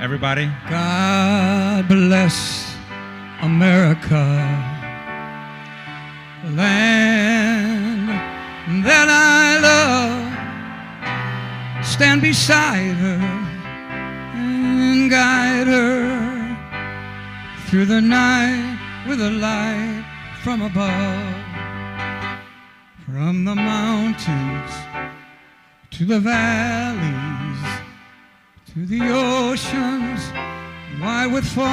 Everybody? God bless America, land that I love. Stand beside her and guide her through the night with a light from above. From the mountains to the valleys, to the oceans wide with foam.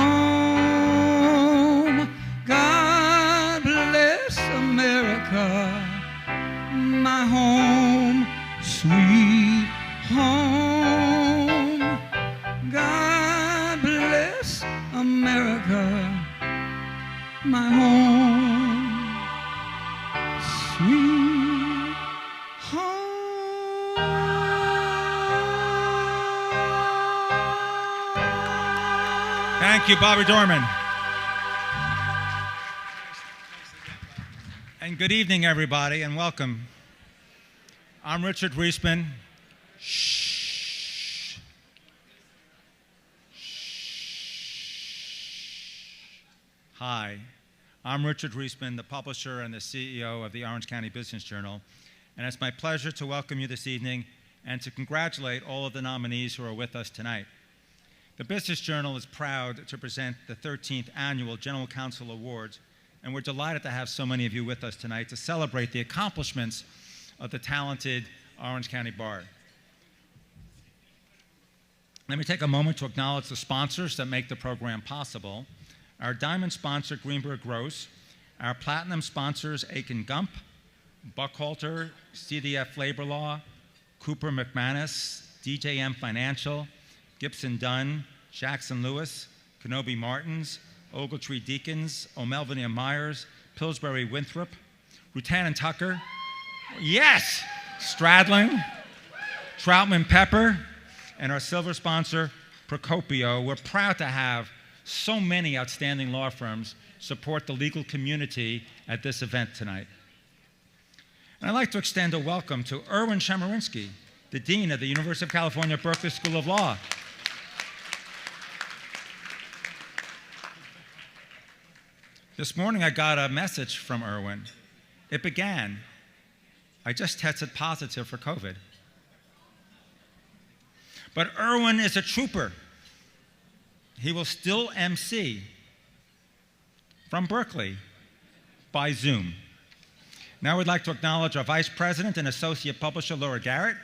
God bless America, my home, sweet home. God bless America, my home, sweet home. Thank you, Bobby Dorman. And good evening, everybody, and welcome. I'm Richard Reisman. Shh. Hi, I'm Richard Reisman, the publisher and the CEO of the Orange County Business Journal, and it's my pleasure to welcome you this evening and to congratulate all of the nominees who are with us tonight. The Business Journal is proud to present the 13th Annual General Counsel Awards, and we're delighted to have so many of you with us tonight to celebrate the accomplishments of the talented Orange County Bar. Let me take a moment to acknowledge the sponsors that make the program possible. Our diamond sponsor, Greenberg Gross, our platinum sponsors, Aiken Gump, Buckhalter, CDF Labor Law, Cooper McManus, DJM Financial, Gibson Dunn, Jackson Lewis, Kenobi Martins, Ogletree Deacons, O'Melveny Myers, Pillsbury Winthrop, Rutan and Tucker, yes, Stradling, Troutman Pepper, and our silver sponsor, Procopio. We're proud to have so many outstanding law firms support the legal community at this event tonight. And I'd like to extend a welcome to Erwin Chemerinsky, the Dean of the University of California, Berkeley School of Law. This morning I got a message from Erwin. It began, I just tested positive for COVID. But Erwin is a trooper. He will still MC from Berkeley by Zoom. Now we'd like to acknowledge our Vice President and Associate Publisher, Laura Garrett,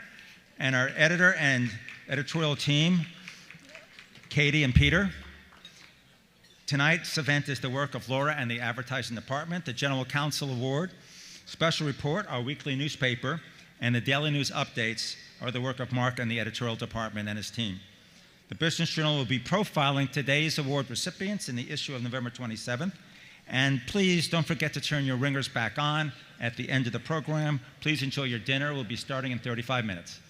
and our editor and editorial team, Katie and Peter. Tonight's event is the work of Laura and the Advertising Department, the General Counsel Award, Special Report, our weekly newspaper, and the Daily News Updates are the work of Mark and the editorial department and his team. The Business Journal will be profiling today's award recipients in the issue of November 27th. And please don't forget to turn your ringers back on at the end of the program. Please enjoy your dinner. We'll be starting in 35 minutes.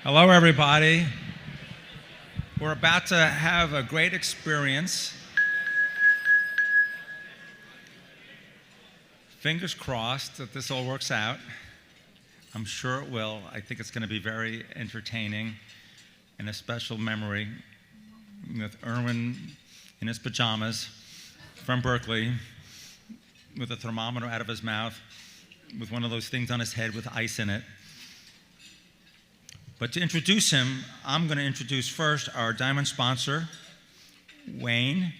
Hello, everybody. We're about to have a great experience. Fingers crossed that this all works out. I'm sure it will. I think it's going to be very entertaining and a special memory with Erwin in his pajamas from Berkeley with a thermometer out of his mouth with one of those things on his head with ice in it. But to introduce him, I'm going to introduce first our diamond sponsor, Wayne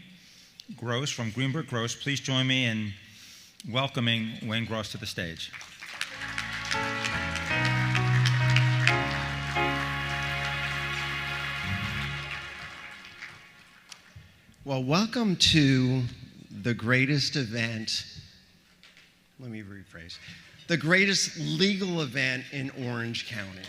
Gross from Greenberg Gross. Please join me in welcoming Wayne Gross to the stage. Well, welcome to the greatest event let me rephrase, the greatest legal event in Orange County.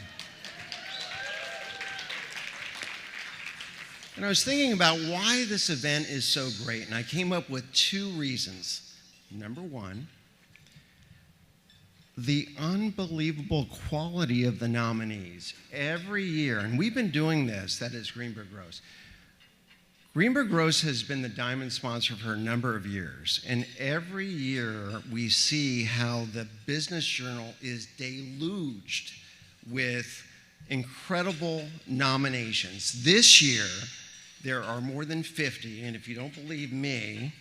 And I was thinking about why this event is so great, and I came up with 2 reasons. Number one, the unbelievable quality of the nominees. Every year, and we've been doing this, that is Greenberg Gross. Greenberg Gross has been the diamond sponsor for a number of years, and every year we see how the Business Journal is deluged with incredible nominations. This year, there are more than 50, and if you don't believe me,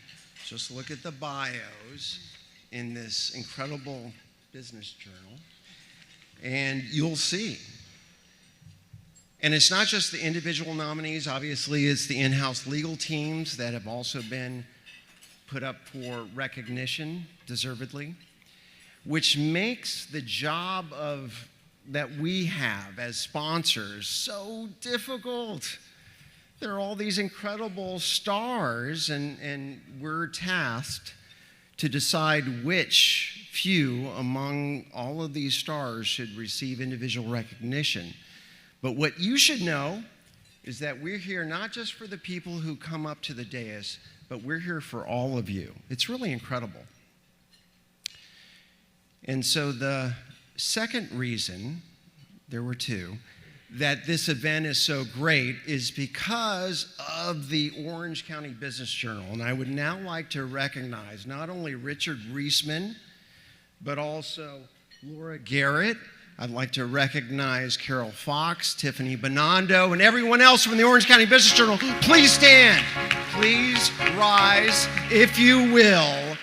just look at the bios in this incredible Business Journal, and you'll see. And it's not just the individual nominees, obviously it's the in-house legal teams that have also been put up for recognition, deservedly, which makes the job that we have as sponsors so difficult. There are all these incredible stars, and we're tasked to decide which few among all of these stars should receive individual recognition. But what you should know is that we're here not just for the people who come up to the dais, but we're here for all of you. It's really incredible. And so the second reason, there were 2, that this event is so great is because of the Orange County Business Journal. And I would now like to recognize not only Richard Reisman, but also Laura Garrett. I'd like to recognize Carol Fox, Tiffany Bonando, and everyone else from the Orange County Business Journal. Please stand. Please rise, if you will.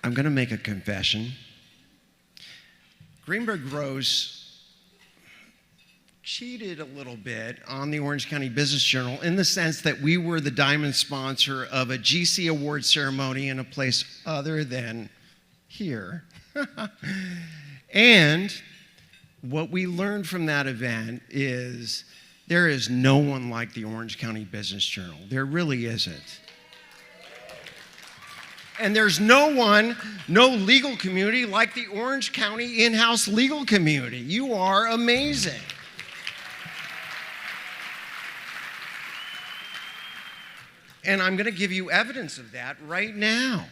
I'm going to make a confession. Greenberg Gross cheated a little bit on the Orange County Business Journal in the sense that we were the diamond sponsor of a GC award ceremony in a place other than here. And what we learned from that event is there is no one like the Orange County Business Journal. There really isn't. And there's no legal community like the Orange County in-house legal community. You are amazing. And I'm going to give you evidence of that right now.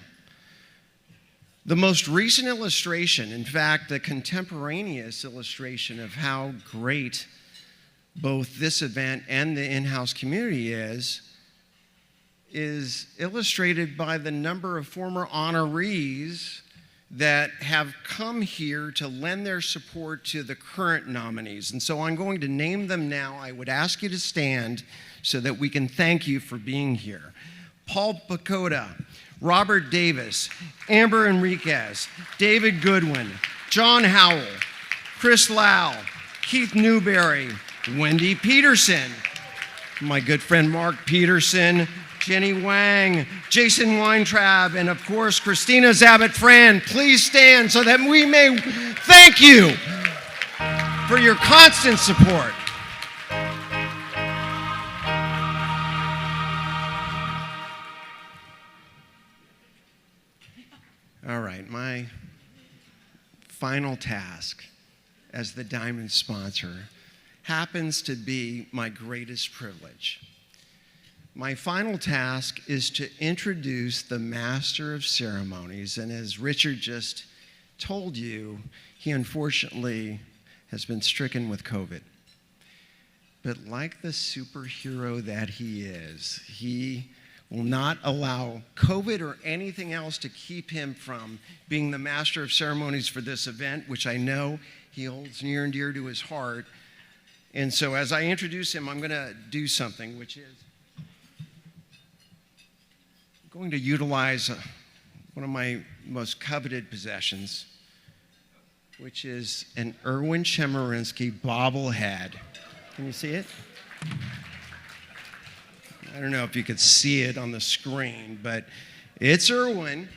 The most recent illustration, in fact, the contemporaneous illustration of how great both this event and the in-house community is illustrated by the number of former honorees that have come here to lend their support to the current nominees. And so I'm going to name them now. I would ask you to stand so that we can thank you for being here. Paul Pacoda, Robert Davis, Amber Enriquez, David Goodwin, John Howell, Chris Lau, Keith Newberry, Wendy Peterson, my good friend Mark Peterson, Jenny Wang, Jason Weintraub, and of course, Christina Zabit-Fran. Please stand so that we may thank you for your constant support. All right, my final task as the Diamond sponsor happens to be my greatest privilege. My final task is to introduce the Master of Ceremonies, and as Richard just told you, he unfortunately has been stricken with COVID. But like the superhero that he is, he will not allow COVID or anything else to keep him from being the Master of Ceremonies for this event, which I know he holds near and dear to his heart. And so as I introduce him, I'm going to do something, which is going to utilize one of my most coveted possessions, which is an Erwin Chemerinsky bobblehead. Can you see it? I don't know if you could see it on the screen, but it's Erwin.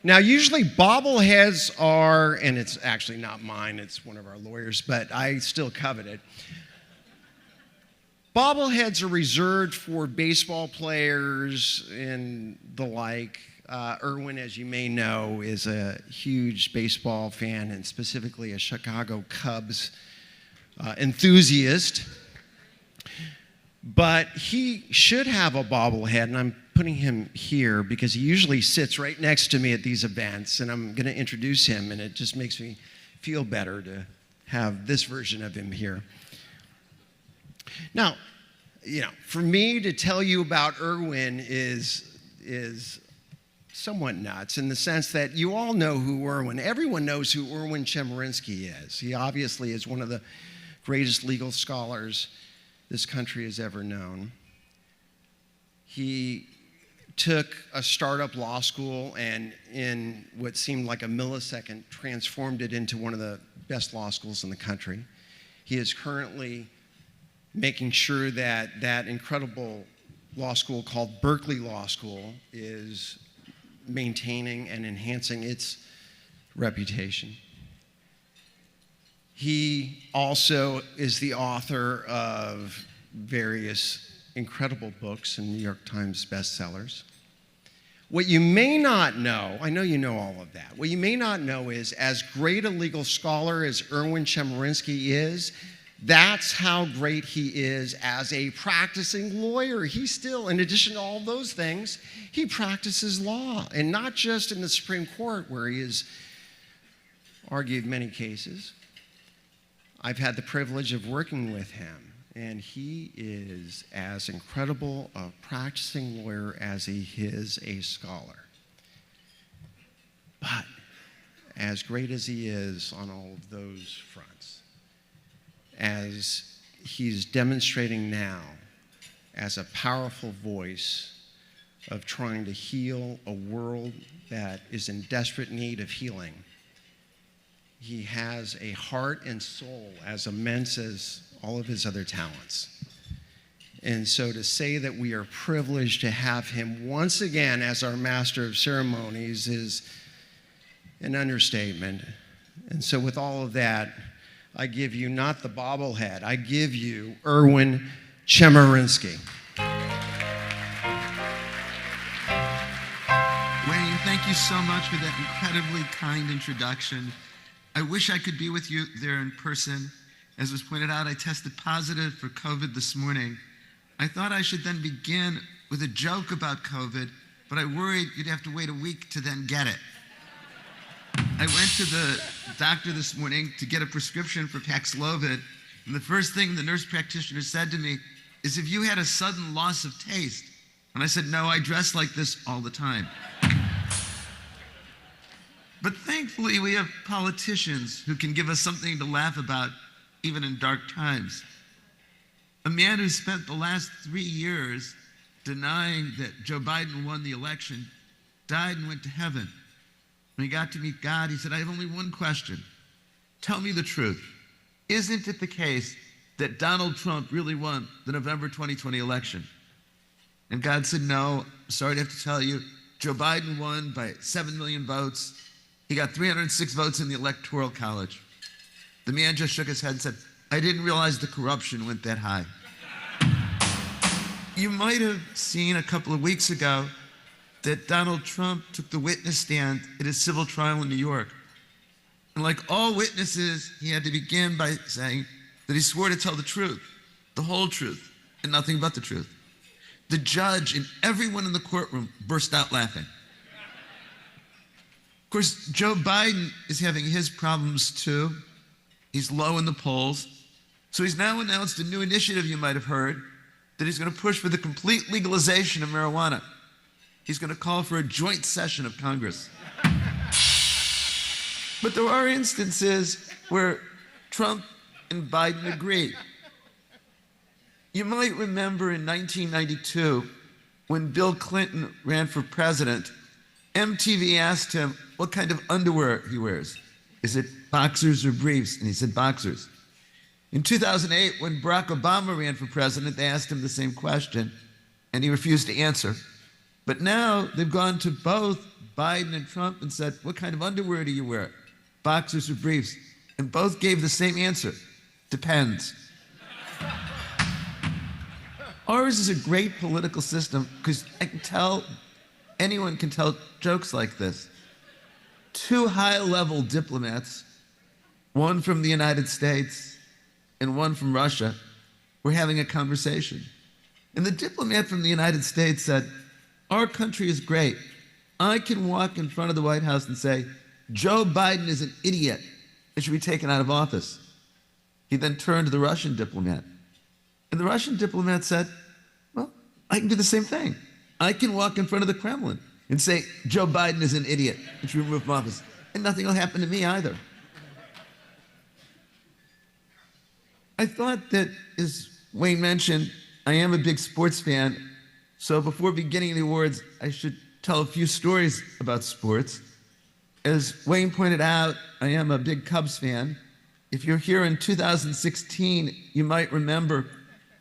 Now, usually bobbleheads are, and it's actually not mine, it's one of our lawyers, but I still covet it. Bobbleheads are reserved for baseball players and the like. Erwin, as you may know, is a huge baseball fan and specifically a Chicago Cubs enthusiast. But he should have a bobblehead, and I'm putting him here because he usually sits right next to me at these events, and I'm going to introduce him, and it just makes me feel better to have this version of him here. Now, for me to tell you about Erwin is somewhat nuts in the sense that you all know who everyone knows who Erwin Chemerinsky is. He obviously is one of the greatest legal scholars this country has ever known. He took a startup law school and in what seemed like a millisecond transformed it into one of the best law schools in the country. He is currently making sure that that incredible law school called Berkeley Law School is maintaining and enhancing its reputation. He also is the author of various incredible books and New York Times bestsellers. What you may not know, I know you know all of that, what you may not know is as great a legal scholar as Erwin Chemerinsky is, that's how great he is as a practicing lawyer. He still, in addition to all those things, he practices law, and not just in the Supreme Court where he has argued many cases. I've had the privilege of working with him, and he is as incredible a practicing lawyer as he is a scholar. But as great as he is on all of those fronts, as he's demonstrating now as a powerful voice of trying to heal a world that is in desperate need of healing, he has a heart and soul as immense as all of his other talents. And so to say that we are privileged to have him once again as our Master of Ceremonies is an understatement. And so with all of that, I give you not the bobblehead, I give you Erwin Chemerinsky. Wayne, thank you so much for that incredibly kind introduction. I wish I could be with you there in person. As was pointed out, I tested positive for COVID this morning. I thought I should then begin with a joke about COVID, but I worried you'd have to wait a week to then get it. I went to the doctor this morning to get a prescription for Paxlovid, and the first thing the nurse practitioner said to me is, "If you had a sudden loss of taste?" And I said, "No, I dress like this all the time." But thankfully, we have politicians who can give us something to laugh about, even in dark times. A man who spent the last 3 years denying that Joe Biden won the election died and went to heaven. When he got to meet God, he said, "I have only one question. Tell me the truth. Isn't it the case that Donald Trump really won the November 2020 election?" And God said, "No, sorry to have to tell you, Joe Biden won by 7 million votes. He got 306 votes in the Electoral College." The man just shook his head and said, "I didn't realize the corruption went that high." You might have seen a couple of weeks ago that Donald Trump took the witness stand at his civil trial in New York. And like all witnesses, he had to begin by saying that he swore to tell the truth, the whole truth, and nothing but the truth. The judge and everyone in the courtroom burst out laughing. Of course, Joe Biden is having his problems too. He's low in the polls. So he's now announced a new initiative you might have heard, that he's going to push for the complete legalization of marijuana. He's going to call for a joint session of Congress. But there are instances where Trump and Biden agree. You might remember in 1992, when Bill Clinton ran for president, MTV asked him what kind of underwear he wears. Is it boxers or briefs? And he said boxers. In 2008, when Barack Obama ran for president, they asked him the same question, and he refused to answer. But now they've gone to both Biden and Trump and said, what kind of underwear do you wear? Boxers or briefs? And both gave the same answer, depends. Ours is a great political system because anyone can tell jokes like this. Two high-level diplomats, one from the United States and one from Russia, were having a conversation. And the diplomat from the United States said, "Our country is great. I can walk in front of the White House and say, Joe Biden is an idiot and should be taken out of office." He then turned to the Russian diplomat. And the Russian diplomat said, "Well, I can do the same thing. I can walk in front of the Kremlin and say, Joe Biden is an idiot and should be removed from office. And nothing will happen to me either." I thought that, as Wayne mentioned, I am a big sports fan. So before beginning the awards, I should tell a few stories about sports. As Wayne pointed out, I am a big Cubs fan. If you're here in 2016, you might remember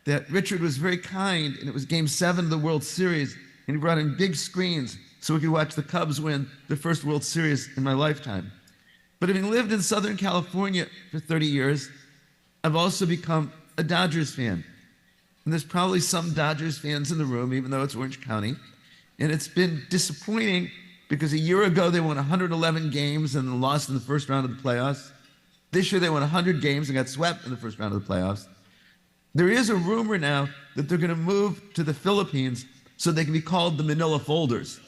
that Richard was very kind, and it was Game 7 of the World Series, and he brought in big screens so we could watch the Cubs win their first World Series in my lifetime. But having lived in Southern California for 30 years, I've also become a Dodgers fan. And there's probably some Dodgers fans in the room, even though it's Orange County. And it's been disappointing because a year ago they won 111 games and lost in the first round of the playoffs. This year they won 100 games and got swept in the first round of the playoffs. There is a rumor now that they're going to move to the Philippines so they can be called the Manila Folders.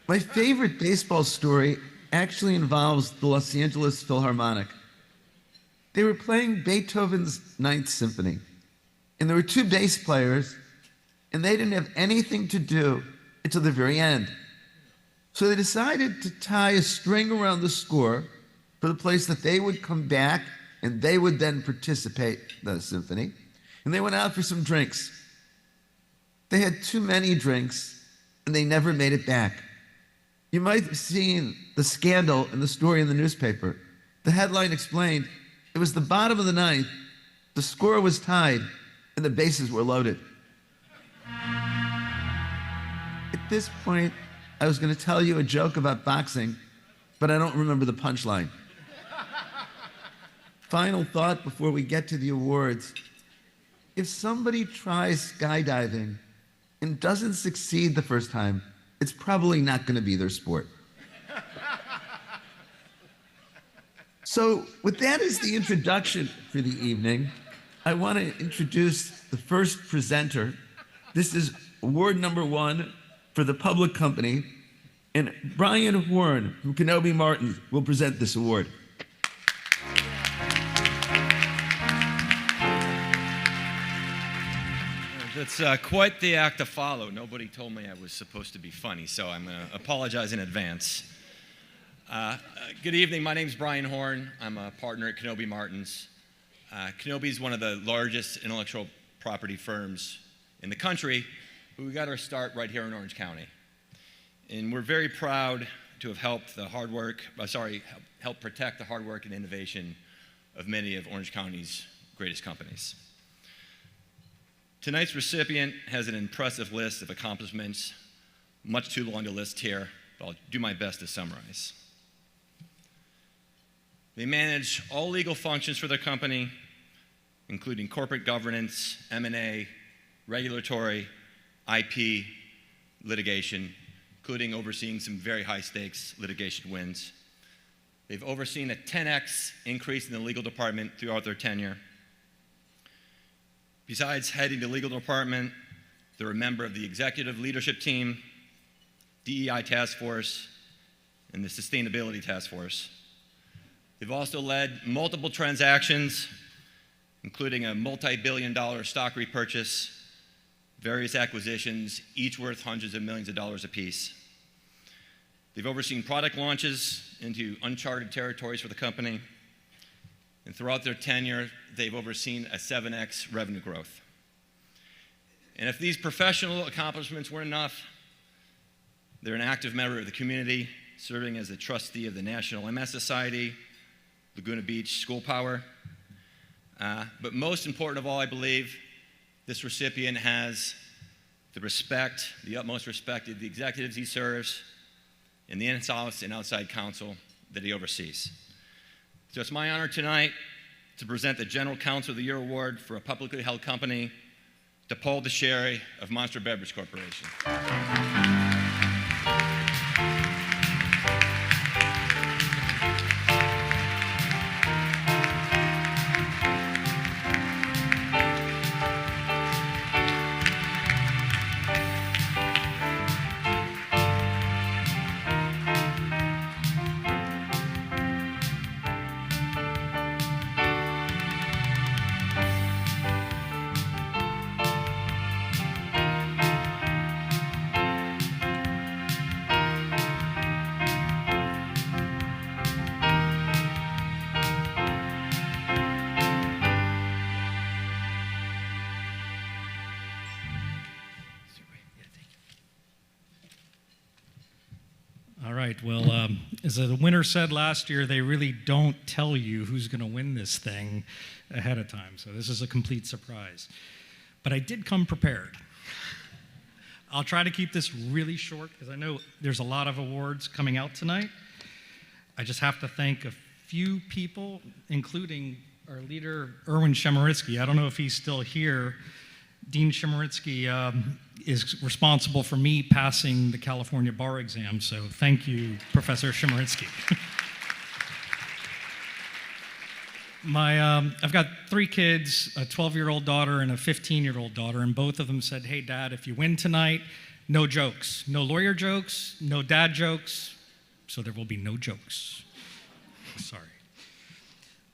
My favorite baseball story actually involves the Los Angeles Philharmonic. They were playing Beethoven's Ninth Symphony, and there were two bass players, and they didn't have anything to do until the very end. So they decided to tie a string around the score for the place that they would come back and they would then participate in the symphony. And they went out for some drinks. They had too many drinks, and they never made it back. You might have seen the scandal and the story in the newspaper. The headline explained, it was the bottom of the ninth, the score was tied, and the bases were loaded. At this point, I was going to tell you a joke about boxing, but I don't remember the punchline. Final thought before we get to the awards. If somebody tries skydiving and doesn't succeed the first time, it's probably not going to be their sport. So with that as the introduction for the evening, I want to introduce the first presenter. This is award number 1 for the public company, and Brian Horn from Kenobi Martin will present this award. It's quite the act to follow. Nobody told me I was supposed to be funny, so I'm going to apologize in advance. Good evening. My name's Brian Horn. I'm a partner at Kenobi Martins. Kenobi is one of the largest intellectual property firms in the country, but we got our start right here in Orange County. And we're very proud to have helped help protect the hard work and innovation of many of Orange County's greatest companies. Tonight's recipient has an impressive list of accomplishments, much too long to list here, but I'll do my best to summarize. They manage all legal functions for their company, including corporate governance, M&A, regulatory, IP, litigation, including overseeing some very high-stakes litigation wins. They've overseen a 10x increase in the legal department throughout their tenure. Besides heading the legal department, they're a member of the executive leadership team, DEI task force, and the sustainability task force. They've also led multiple transactions, including a multi-billion-dollar stock repurchase, various acquisitions, each worth hundreds of millions of dollars apiece. They've overseen product launches into uncharted territories for the company. And throughout their tenure, they've overseen a 7x revenue growth. And if these professional accomplishments weren't enough, they're an active member of the community, serving as a trustee of the National MS Society, Laguna Beach School Power. But most important of all, I believe, this recipient has the utmost respect of the executives he serves and the in-house and outside counsel that he oversees. So it's my honor tonight to present the General Counsel of the Year Award for a publicly held company to Paul Dechary of Monster Beverage Corporation. All right, well, as the winner said last year, they really don't tell you who's going to win this thing ahead of time, so this is a complete surprise. But I did come prepared. I'll try to keep this really short because I know there's a lot of awards coming out tonight. I just have to thank a few people, including our leader, Erwin Chemerinsky. I don't know if he's still here. Dean Chemerinsky is responsible for me passing the California bar exam, so thank you, Professor Chemerinsky. I've got 3 kids, a 12-year-old daughter and a 15-year-old daughter, and both of them said, hey, Dad, if you win tonight, no jokes. No lawyer jokes, no dad jokes, so there will be no jokes. Sorry.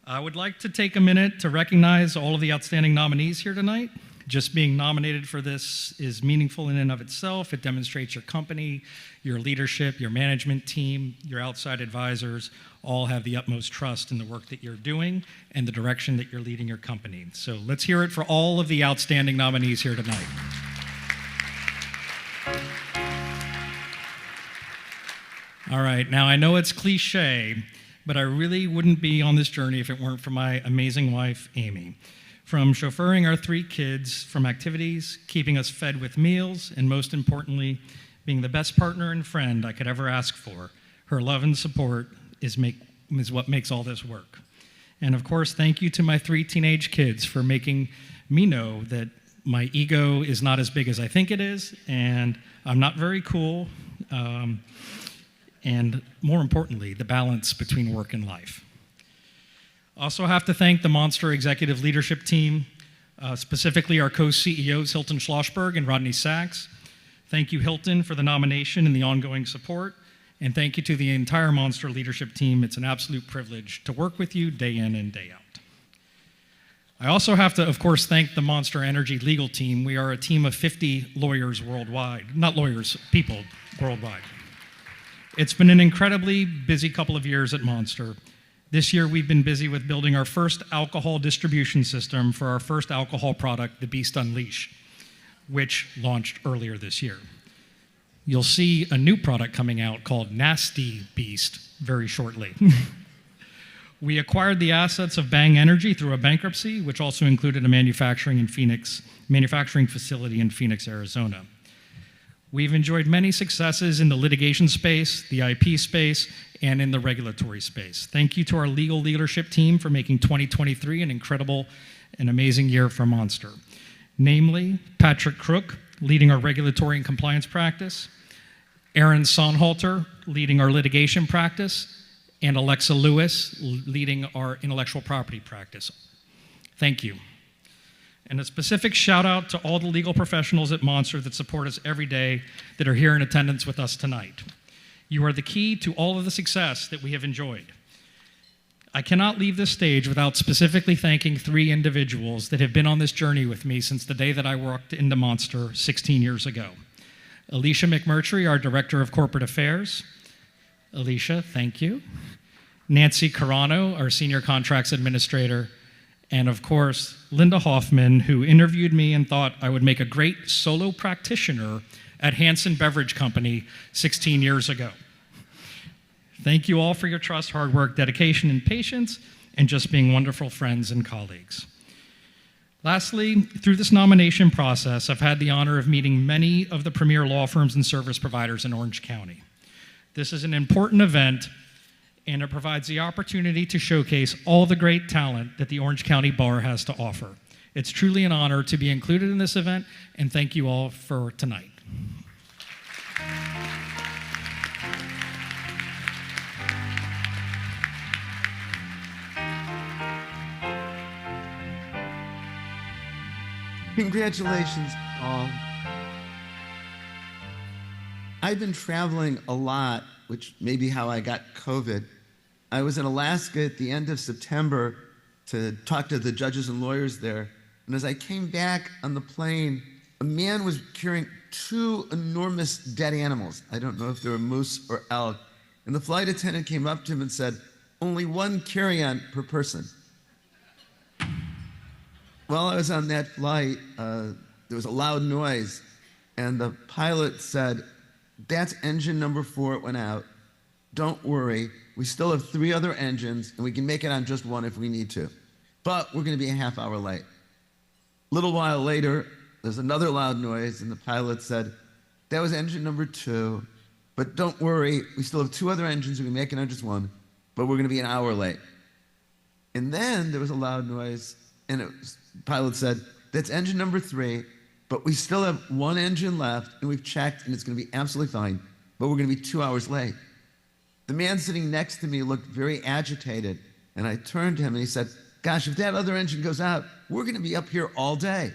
I would like to take a minute to recognize all of the outstanding nominees here tonight. Just being nominated for this is meaningful in and of itself. It demonstrates your company, your leadership, your management team, your outside advisors all have the utmost trust in the work that you're doing and the direction that you're leading your company. So let's hear it for all of the outstanding nominees here tonight. All right, now I know it's cliche, but I really wouldn't be on this journey if it weren't for my amazing wife, Amy. From chauffeuring our 3 kids, from activities, keeping us fed with meals, and most importantly, being the best partner and friend I could ever ask for, her love and support is what makes all this work. And of course, thank you to my 3 teenage kids for making me know that my ego is not as big as I think it is, and I'm not very cool, and more importantly, the balance between work and life. Also have to thank the Monster Executive Leadership Team, specifically our co-CEOs, Hilton Schlossberg and Rodney Sachs. Thank you, Hilton, for the nomination and the ongoing support. And thank you to the entire Monster Leadership Team. It's an absolute privilege to work with you day in and day out. I also have to, of course, thank the Monster Energy legal team. We are a team of 50 lawyers worldwide. Not lawyers, people worldwide. It's been an incredibly busy couple of years at Monster. This year, we've been busy with building our first alcohol distribution system for our first alcohol product, the Beast Unleashed, which launched earlier this year. You'll see a new product coming out called Nasty Beast very shortly. We acquired the assets of Bang Energy through a bankruptcy, which also included a manufacturing facility in Phoenix, Arizona. We've enjoyed many successes in the litigation space, the IP space, and in the regulatory space. Thank you to our legal leadership team for making 2023 an incredible and amazing year for Monster. Namely, Patrick Crook, leading our regulatory and compliance practice, Aaron Sonhalter, leading our litigation practice, and Alexa Lewis, leading our intellectual property practice. Thank you. And a specific shout out to all the legal professionals at Monster that support us every day that are here in attendance with us tonight. You are the key to all of the success that we have enjoyed. I cannot leave this stage without specifically thanking 3 individuals that have been on this journey with me since the day that I walked into Monster 16 years ago. Alicia McMurtry, our Director of Corporate Affairs. Alicia, thank you. Nancy Carano, our Senior Contracts Administrator. And of course, Linda Hoffman, who interviewed me and thought I would make a great solo practitioner at Hanson Beverage Company 16 years ago. Thank you all for your trust, hard work, dedication, and patience, and just being wonderful friends and colleagues. Lastly, through this nomination process, I've had the honor of meeting many of the premier law firms and service providers in Orange County. This is an important event, and it provides the opportunity to showcase all the great talent that the Orange County Bar has to offer. It's truly an honor to be included in this event, and thank you all for tonight. Congratulations, Paul. I've been traveling a lot, which may be how I got COVID. I was in Alaska at the end of September to talk to the judges and lawyers there. And as I came back on the plane, a man was carrying 2 enormous dead animals. I don't know if they were moose or elk. And the flight attendant came up to him and said, "Only 1 carry-on per person." While I was on that flight, there was a loud noise, and the pilot said, "That's engine number 4, it went out. Don't worry, we still have 3 other engines, and we can make it on just 1 if we need to. But we're gonna be a half hour late." A little while later, there's another loud noise, and the pilot said, "That was engine number 2, but don't worry, we still have 2 other engines, we can make it on just 1, but we're gonna be an hour late." And then there was a loud noise, and the pilot said, "That's engine number 3, but we still have 1 engine left, and we've checked, and it's gonna be absolutely fine, but we're gonna be 2 hours late." The man sitting next to me looked very agitated, and I turned to him and he said, "Gosh, if that other engine goes out, we're gonna be up here all day."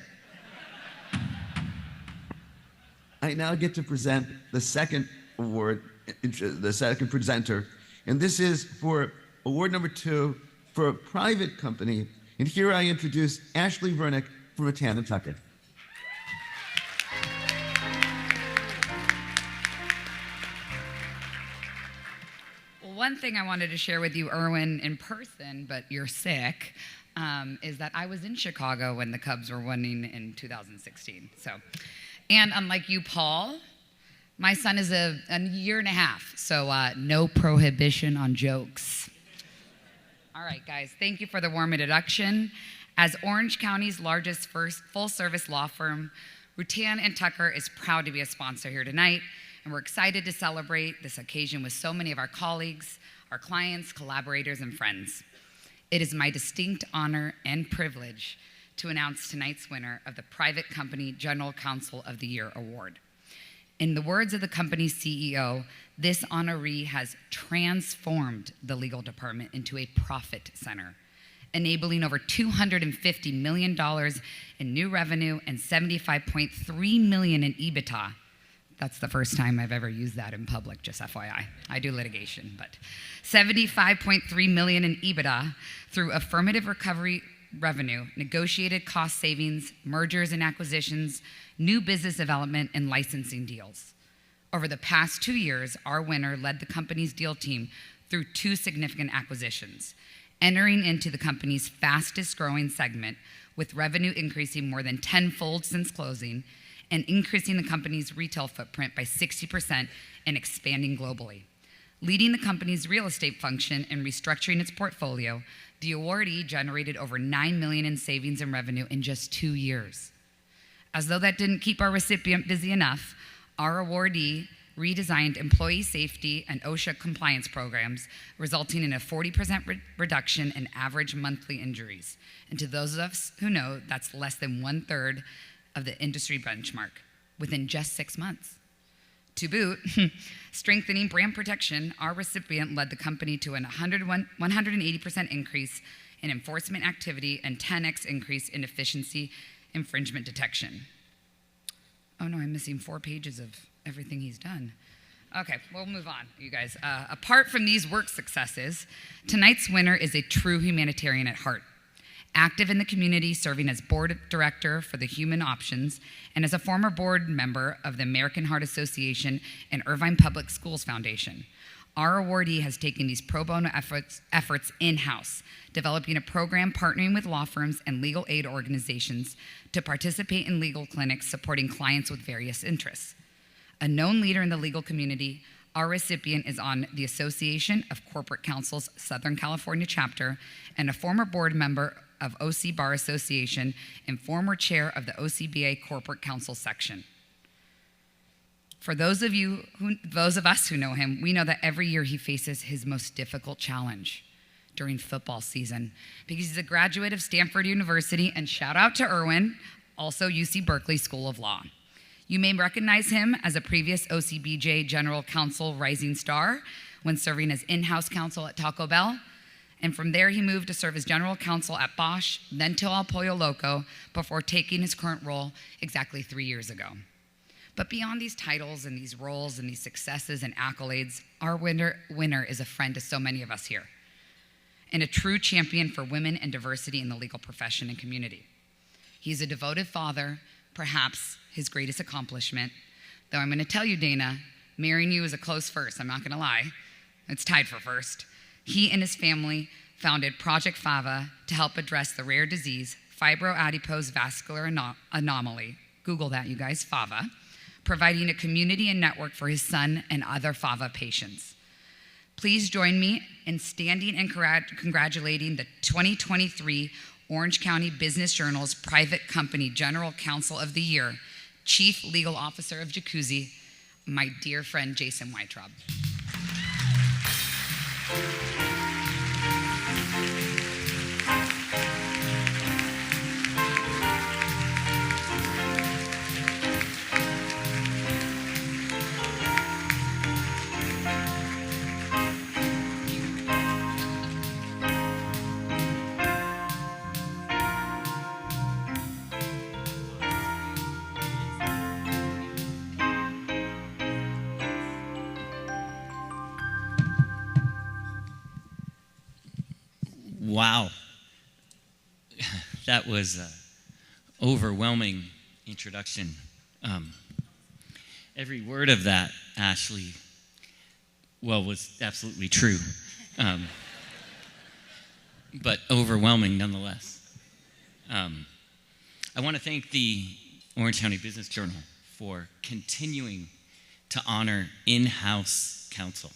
I now get to present the second award, the second presenter, and this is for award number 2 for a private company. And here I introduce Ashley Vernick from Rattan & Tucker. Well, one thing I wanted to share with you, Erwin, in person, but you're sick, is that I was in Chicago when the Cubs were winning in 2016. And unlike you, Paul, my son is a year and a half, so no prohibition on jokes. All right, guys, thank you for the warm introduction. As Orange County's largest full-service law firm, Rattan & Tucker is proud to be a sponsor here tonight, and we're excited to celebrate this occasion with so many of our colleagues, our clients, collaborators, and friends. It is my distinct honor and privilege to announce tonight's winner of the Private Company General Counsel of the Year Award. In the words of the company's CEO, this honoree has transformed the legal department into a profit center, enabling over $250 million in new revenue and $75.3 million in EBITDA. That's the first time I've ever used that in public, just FYI. I do litigation, but $75.3 million in EBITDA through affirmative recovery revenue, negotiated cost savings, mergers and acquisitions, new business development, and licensing deals. Over the past 2 years, our winner led the company's deal team through 2 significant acquisitions, entering into the company's fastest growing segment with revenue increasing more than tenfold since closing and increasing the company's retail footprint by 60% and expanding globally. Leading the company's real estate function and restructuring its portfolio, the awardee generated over $9 million in savings and revenue in just 2 years. As though that didn't keep our recipient busy enough, our awardee redesigned employee safety and OSHA compliance programs, resulting in a 40% reduction in average monthly injuries. And to those of us who know, that's less than 1/3 of the industry benchmark within just 6 months. To boot, strengthening brand protection, our recipient led the company to a 180% increase in enforcement activity and 10x increase in efficiency infringement detection. Oh no, I'm missing 4 pages of everything he's done. Okay, we'll move on, you guys. Apart from these work successes, tonight's winner is a true humanitarian at heart. Active in the community, serving as board director for the Human Options, and as a former board member of the American Heart Association and Irvine Public Schools Foundation. Our awardee has taken these pro bono efforts in-house, developing a program partnering with law firms and legal aid organizations to participate in legal clinics supporting clients with various interests. A known leader in the legal community, our recipient is on the Association of Corporate Counsel's Southern California chapter and a former board member of OC Bar Association and former chair of the OCBA Corporate Counsel section. For those of us who know him, we know that every year he faces his most difficult challenge during football season, because he's a graduate of Stanford University, and shout out to Erwin, also UC Berkeley School of Law. You may recognize him as a previous OCBJ General Counsel Rising Star when serving as in-house counsel at Taco Bell. And from there, he moved to serve as general counsel at Bosch, then to El Pollo Loco, before taking his current role exactly 3 years ago. But beyond these titles and these roles and these successes and accolades, our winner is a friend to so many of us here, and a true champion for women and diversity in the legal profession and community. He's a devoted father, perhaps his greatest accomplishment, though I'm going to tell you, Dana, marrying you is a close first, I'm not going to lie. It's tied for first. He and his family founded Project FAVA to help address the rare disease, fibroadipose vascular anomaly. Google that, you guys, FAVA, providing a community and network for his son and other FAVA patients. Please join me in standing and congratulating the 2023 Orange County Business Journal's Private Company General Counsel of the Year, Chief Legal Officer of Jacuzzi, my dear friend Jason Weintraub. Wow. That was an overwhelming introduction. Every word of that, Ashley, was absolutely true. But overwhelming nonetheless. I want to thank the Orange County Business Journal for continuing to honor in-house counsel,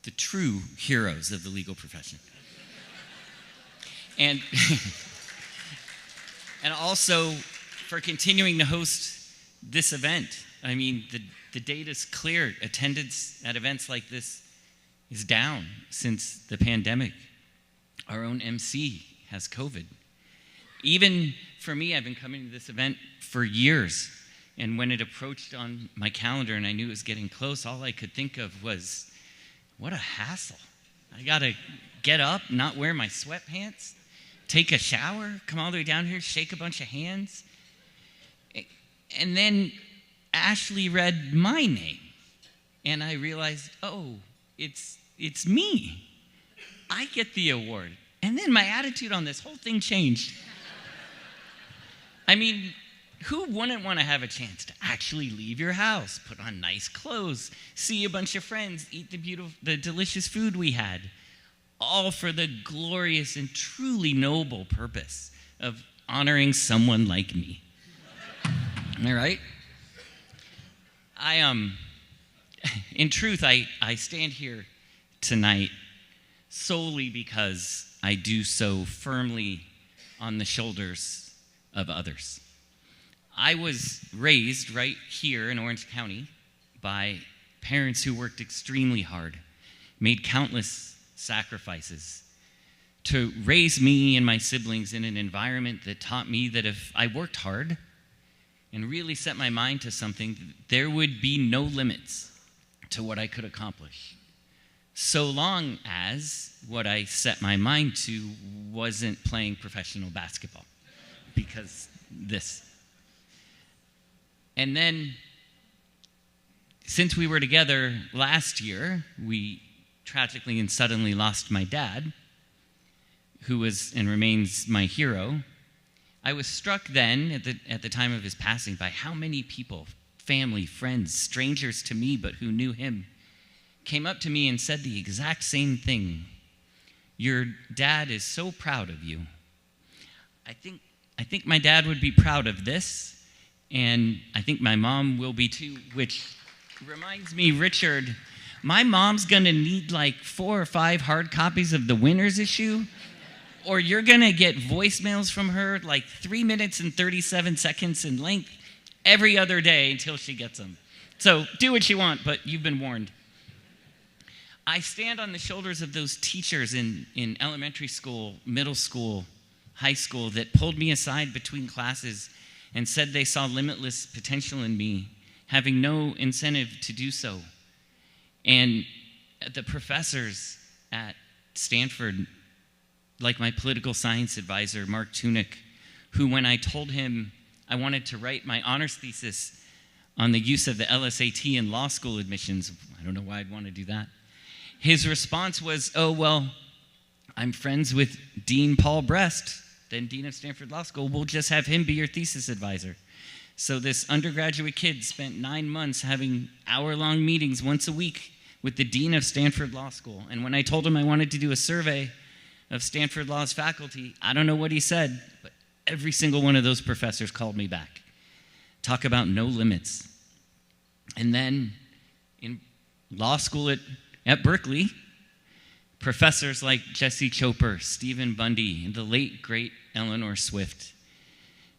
the true heroes of the legal profession. And also for continuing to host this event. I mean, the data's clear. Attendance at events like this is down since the pandemic. Our own MC has COVID. Even for me, I've been coming to this event for years. And when it approached on my calendar and I knew it was getting close, all I could think of was, what a hassle. I gotta get up, not wear my sweatpants, take a shower, come all the way down here, shake a bunch of hands. And then Ashley read my name, and I realized, oh, it's me. I get the award. And then my attitude on this whole thing changed. I mean, who wouldn't want to have a chance to actually leave your house, put on nice clothes, see a bunch of friends, eat the delicious food we had, all for the glorious and truly noble purpose of honoring someone like me. Am I right? In truth, I stand here tonight solely because I do so firmly on the shoulders of others. I was raised right here in Orange County by parents who worked extremely hard, made countless sacrifices to raise me and my siblings in an environment that taught me that if I worked hard and really set my mind to something, there would be no limits to what I could accomplish, so long as what I set my mind to wasn't playing professional basketball, because this. And then, since we were together last year, we tragically and suddenly lost my dad, who was and remains my hero. I was struck then, at the time of his passing, by how many people, family, friends, strangers to me, but who knew him, came up to me and said the exact same thing. Your dad is so proud of you. I think my dad would be proud of this, and I think my mom will be too, which reminds me, Richard, my mom's gonna need like 4 or 5 hard copies of the winner's issue, or you're gonna get voicemails from her like 3 minutes and 37 seconds in length every other day until she gets them. So do what you want, but you've been warned. I stand on the shoulders of those teachers in elementary school, middle school, high school that pulled me aside between classes and said they saw limitless potential in me, having no incentive to do so. And the professors at Stanford, like my political science advisor, Mark Tunick, who when I told him I wanted to write my honors thesis on the use of the LSAT in law school admissions, I don't know why I'd want to do that, his response was, oh, well, I'm friends with Dean Paul Brest, then Dean of Stanford Law School. We'll just have him be your thesis advisor. So this undergraduate kid spent 9 months having hour-long meetings once a week with the Dean of Stanford Law School. And when I told him I wanted to do a survey of Stanford Law's faculty, I don't know what he said, but every single one of those professors called me back. Talk about no limits. And then in law school at Berkeley, professors like Jesse Choper, Stephen Bundy, and the late, great Eleanor Swift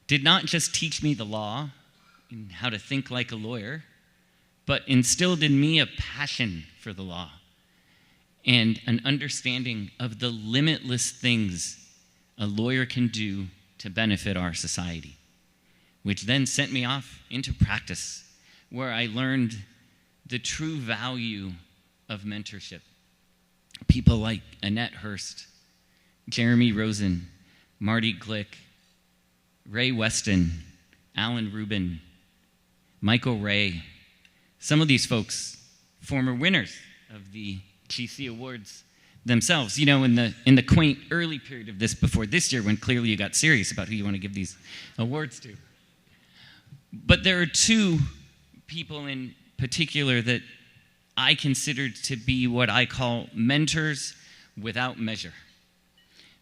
did not just teach me the law and how to think like a lawyer, but instilled in me a passion for the law and an understanding of the limitless things a lawyer can do to benefit our society, which then sent me off into practice, where I learned the true value of mentorship. People like Annette Hurst, Jeremy Rosen, Marty Glick, Ray Weston, Alan Rubin, Michael Ray. Some of these folks, former winners of the GC Awards themselves, you know, in the quaint early period of this before this year when clearly you got serious about who you want to give these awards to. But there are two people in particular that I considered to be what I call mentors without measure.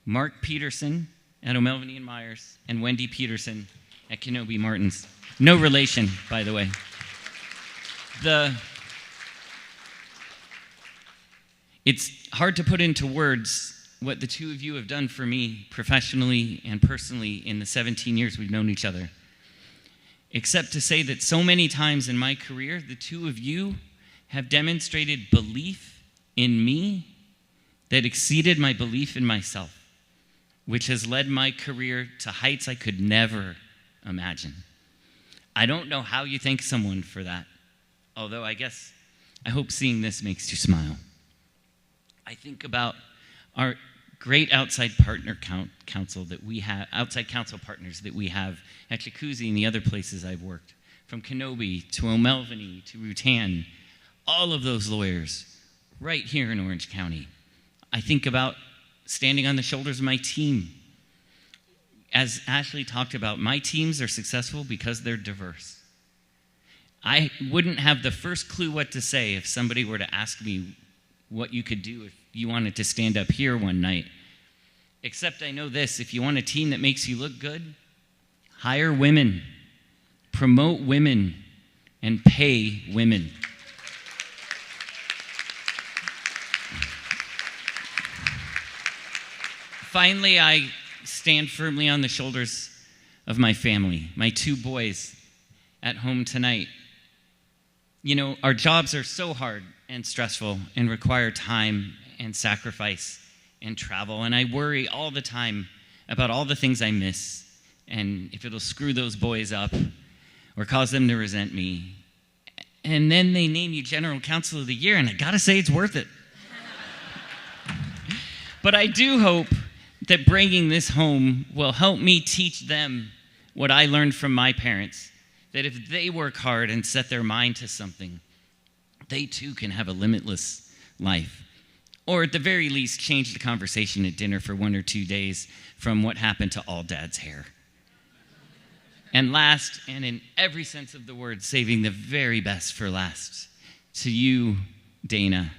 Mark Peterson at O'Melveny and Myers, and Wendy Peterson at Kenobi Martins. No relation, by the way. It's hard to put into words what the two of you have done for me professionally and personally in the 17 years we've known each other, except to say that so many times in my career, the two of you have demonstrated belief in me that exceeded my belief in myself, which has led my career to heights I could never imagine. I don't know how you thank someone for that, although I hope seeing this makes you smile. I think about our great outside partner counsel that we have, outside counsel partners that we have at Jacuzzi and the other places I've worked, from Kenobi to O'Melveny to Rutan, all of those lawyers right here in Orange County. I think about standing on the shoulders of my team. As Ashley talked about, my teams are successful because they're diverse. I wouldn't have the first clue what to say if somebody were to ask me what you could do if you wanted to stand up here one night. Except I know this, if you want a team that makes you look good, hire women, promote women, and pay women. Finally, I stand firmly on the shoulders of my family, my two boys at home tonight. You know, our jobs are so hard and stressful and require time and sacrifice and travel, and I worry all the time about all the things I miss and if it'll screw those boys up or cause them to resent me. And then they name you General Counsel of the Year, and I gotta say it's worth it. But I do hope that bringing this home will help me teach them what I learned from my parents, that if they work hard and set their mind to something, they too can have a limitless life. Or at the very least, change the conversation at dinner for 1 or 2 days from what happened to all dad's hair. And last, and in every sense of the word, saving the very best for last, to you, Dana.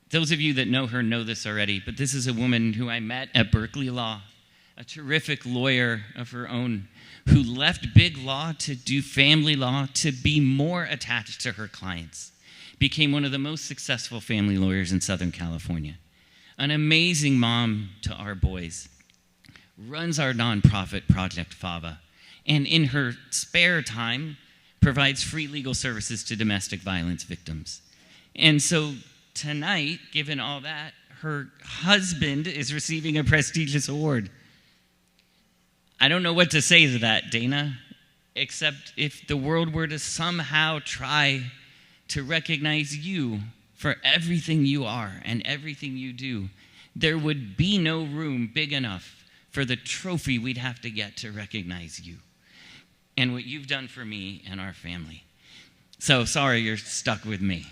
Those of you that know her know this already, but this is a woman who I met at Berkeley Law, a terrific lawyer of her own, who left big law to do family law to be more attached to her clients, became one of the most successful family lawyers in Southern California, an amazing mom to our boys, runs our nonprofit Project Fava, and in her spare time provides free legal services to domestic violence victims. And so tonight, given all that, her husband is receiving a prestigious award. I don't know what to say to that, Dana, except if the world were to somehow try to recognize you for everything you are and everything you do, there would be no room big enough for the trophy we'd have to get to recognize you and what you've done for me and our family. So sorry you're stuck with me.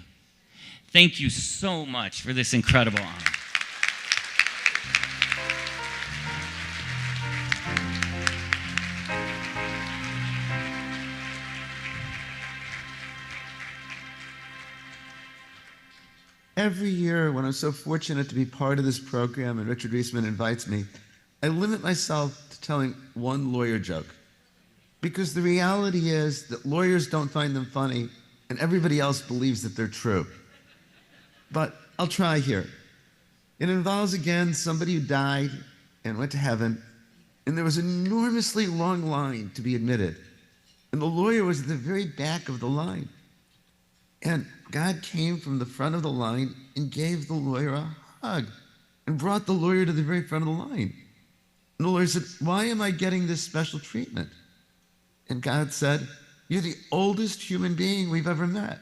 Thank you so much for this incredible honor. Every year, when I'm so fortunate to be part of this program and Richard Reisman invites me, I limit myself to telling one lawyer joke. Because the reality is that lawyers don't find them funny, and everybody else believes that they're true. But I'll try here. It involves, again, somebody who died and went to heaven, and there was an enormously long line to be admitted. And the lawyer was at the very back of the line. And God came from the front of the line and gave the lawyer a hug and brought the lawyer to the very front of the line. And the lawyer said, "Why am I getting this special treatment?" And God said, "You're the oldest human being we've ever met.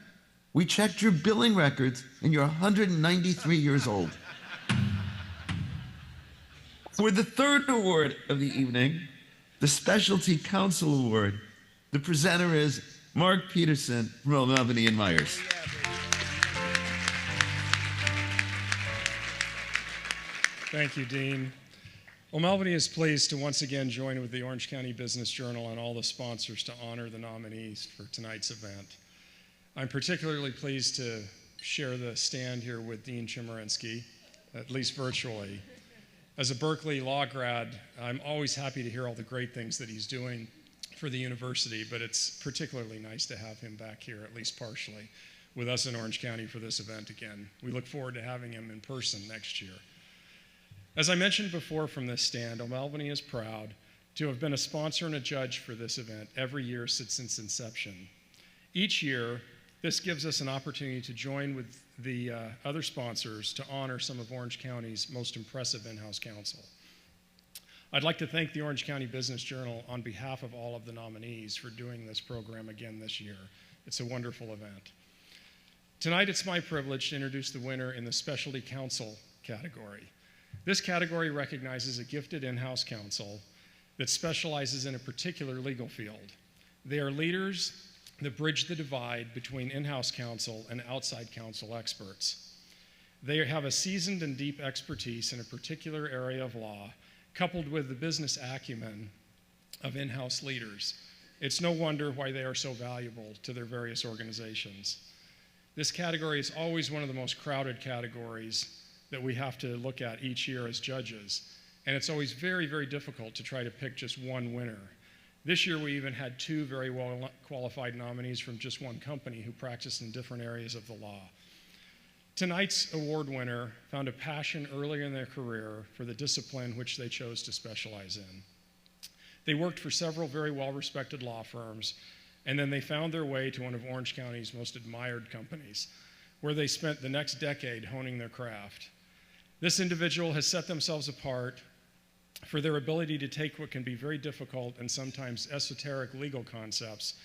We checked your billing records and you're 193 years old." For the third award of the evening, the Specialty Counsel Award, the presenter is Mark Peterson from O'Melveny and Myers. Thank you, Dean. O'Melveny is pleased to once again join with the Orange County Business Journal and all the sponsors to honor the nominees for tonight's event. I'm particularly pleased to share the stand here with Dean Chemerinsky, at least virtually. As a Berkeley law grad, I'm always happy to hear all the great things that he's doing for the university, but it's particularly nice to have him back here, at least partially, with us in Orange County for this event again. We look forward to having him in person next year. As I mentioned before from this stand, O'Melveny is proud to have been a sponsor and a judge for this event every year since its inception. Each year, this gives us an opportunity to join with the other sponsors to honor some of Orange County's most impressive in-house counsel. I'd like to thank the Orange County Business Journal on behalf of all of the nominees for doing this program again this year. It's a wonderful event. Tonight, it's my privilege to introduce the winner in the Specialty Counsel category. This category recognizes a gifted in-house counsel that specializes in a particular legal field. They are leaders that bridge the divide between in-house counsel and outside counsel experts. They have a seasoned and deep expertise in a particular area of law, coupled with the business acumen of in-house leaders. It's no wonder why they are so valuable to their various organizations. This category is always one of the most crowded categories that we have to look at each year as judges, and it's always very, very difficult to try to pick just one winner. This year we even had two very well qualified nominees from just one company who practiced in different areas of the law. Tonight's award winner found a passion early in their career for the discipline which they chose to specialize in. They worked for several very well-respected law firms, and then they found their way to one of Orange County's most admired companies, where they spent the next decade honing their craft. This individual has set themselves apart for their ability to take what can be very difficult and sometimes esoteric legal concepts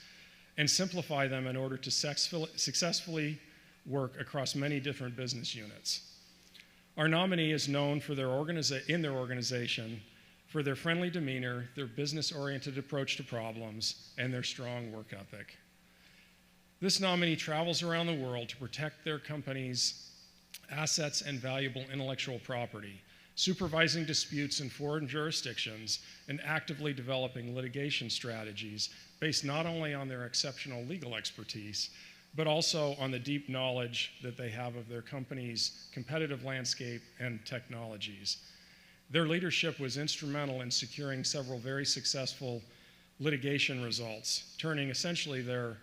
and simplify them in order to successfully work across many different business units. Our nominee is known for in their organization for their friendly demeanor, their business-oriented approach to problems, and their strong work ethic. This nominee travels around the world to protect their company's assets and valuable intellectual property, supervising disputes in foreign jurisdictions, and actively developing litigation strategies based not only on their exceptional legal expertise, but also on the deep knowledge that they have of their company's competitive landscape and technologies. Their leadership was instrumental in securing several very successful litigation results, turning essentially their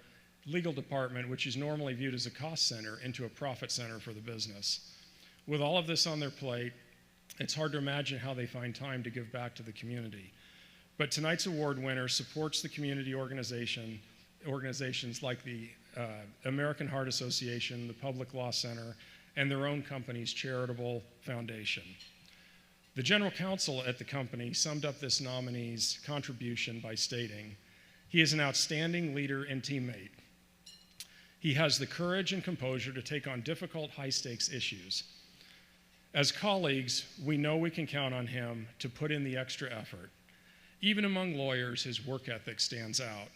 legal department, which is normally viewed as a cost center, into a profit center for the business. With all of this on their plate, it's hard to imagine how they find time to give back to the community. But tonight's award winner supports the community organization organizations like the American Heart Association, the Public Law Center, and their own company's charitable foundation. The general counsel at the company summed up this nominee's contribution by stating, "He is an outstanding leader and teammate. He has the courage and composure to take on difficult, high-stakes issues. As colleagues, we know we can count on him to put in the extra effort. Even among lawyers, his work ethic stands out.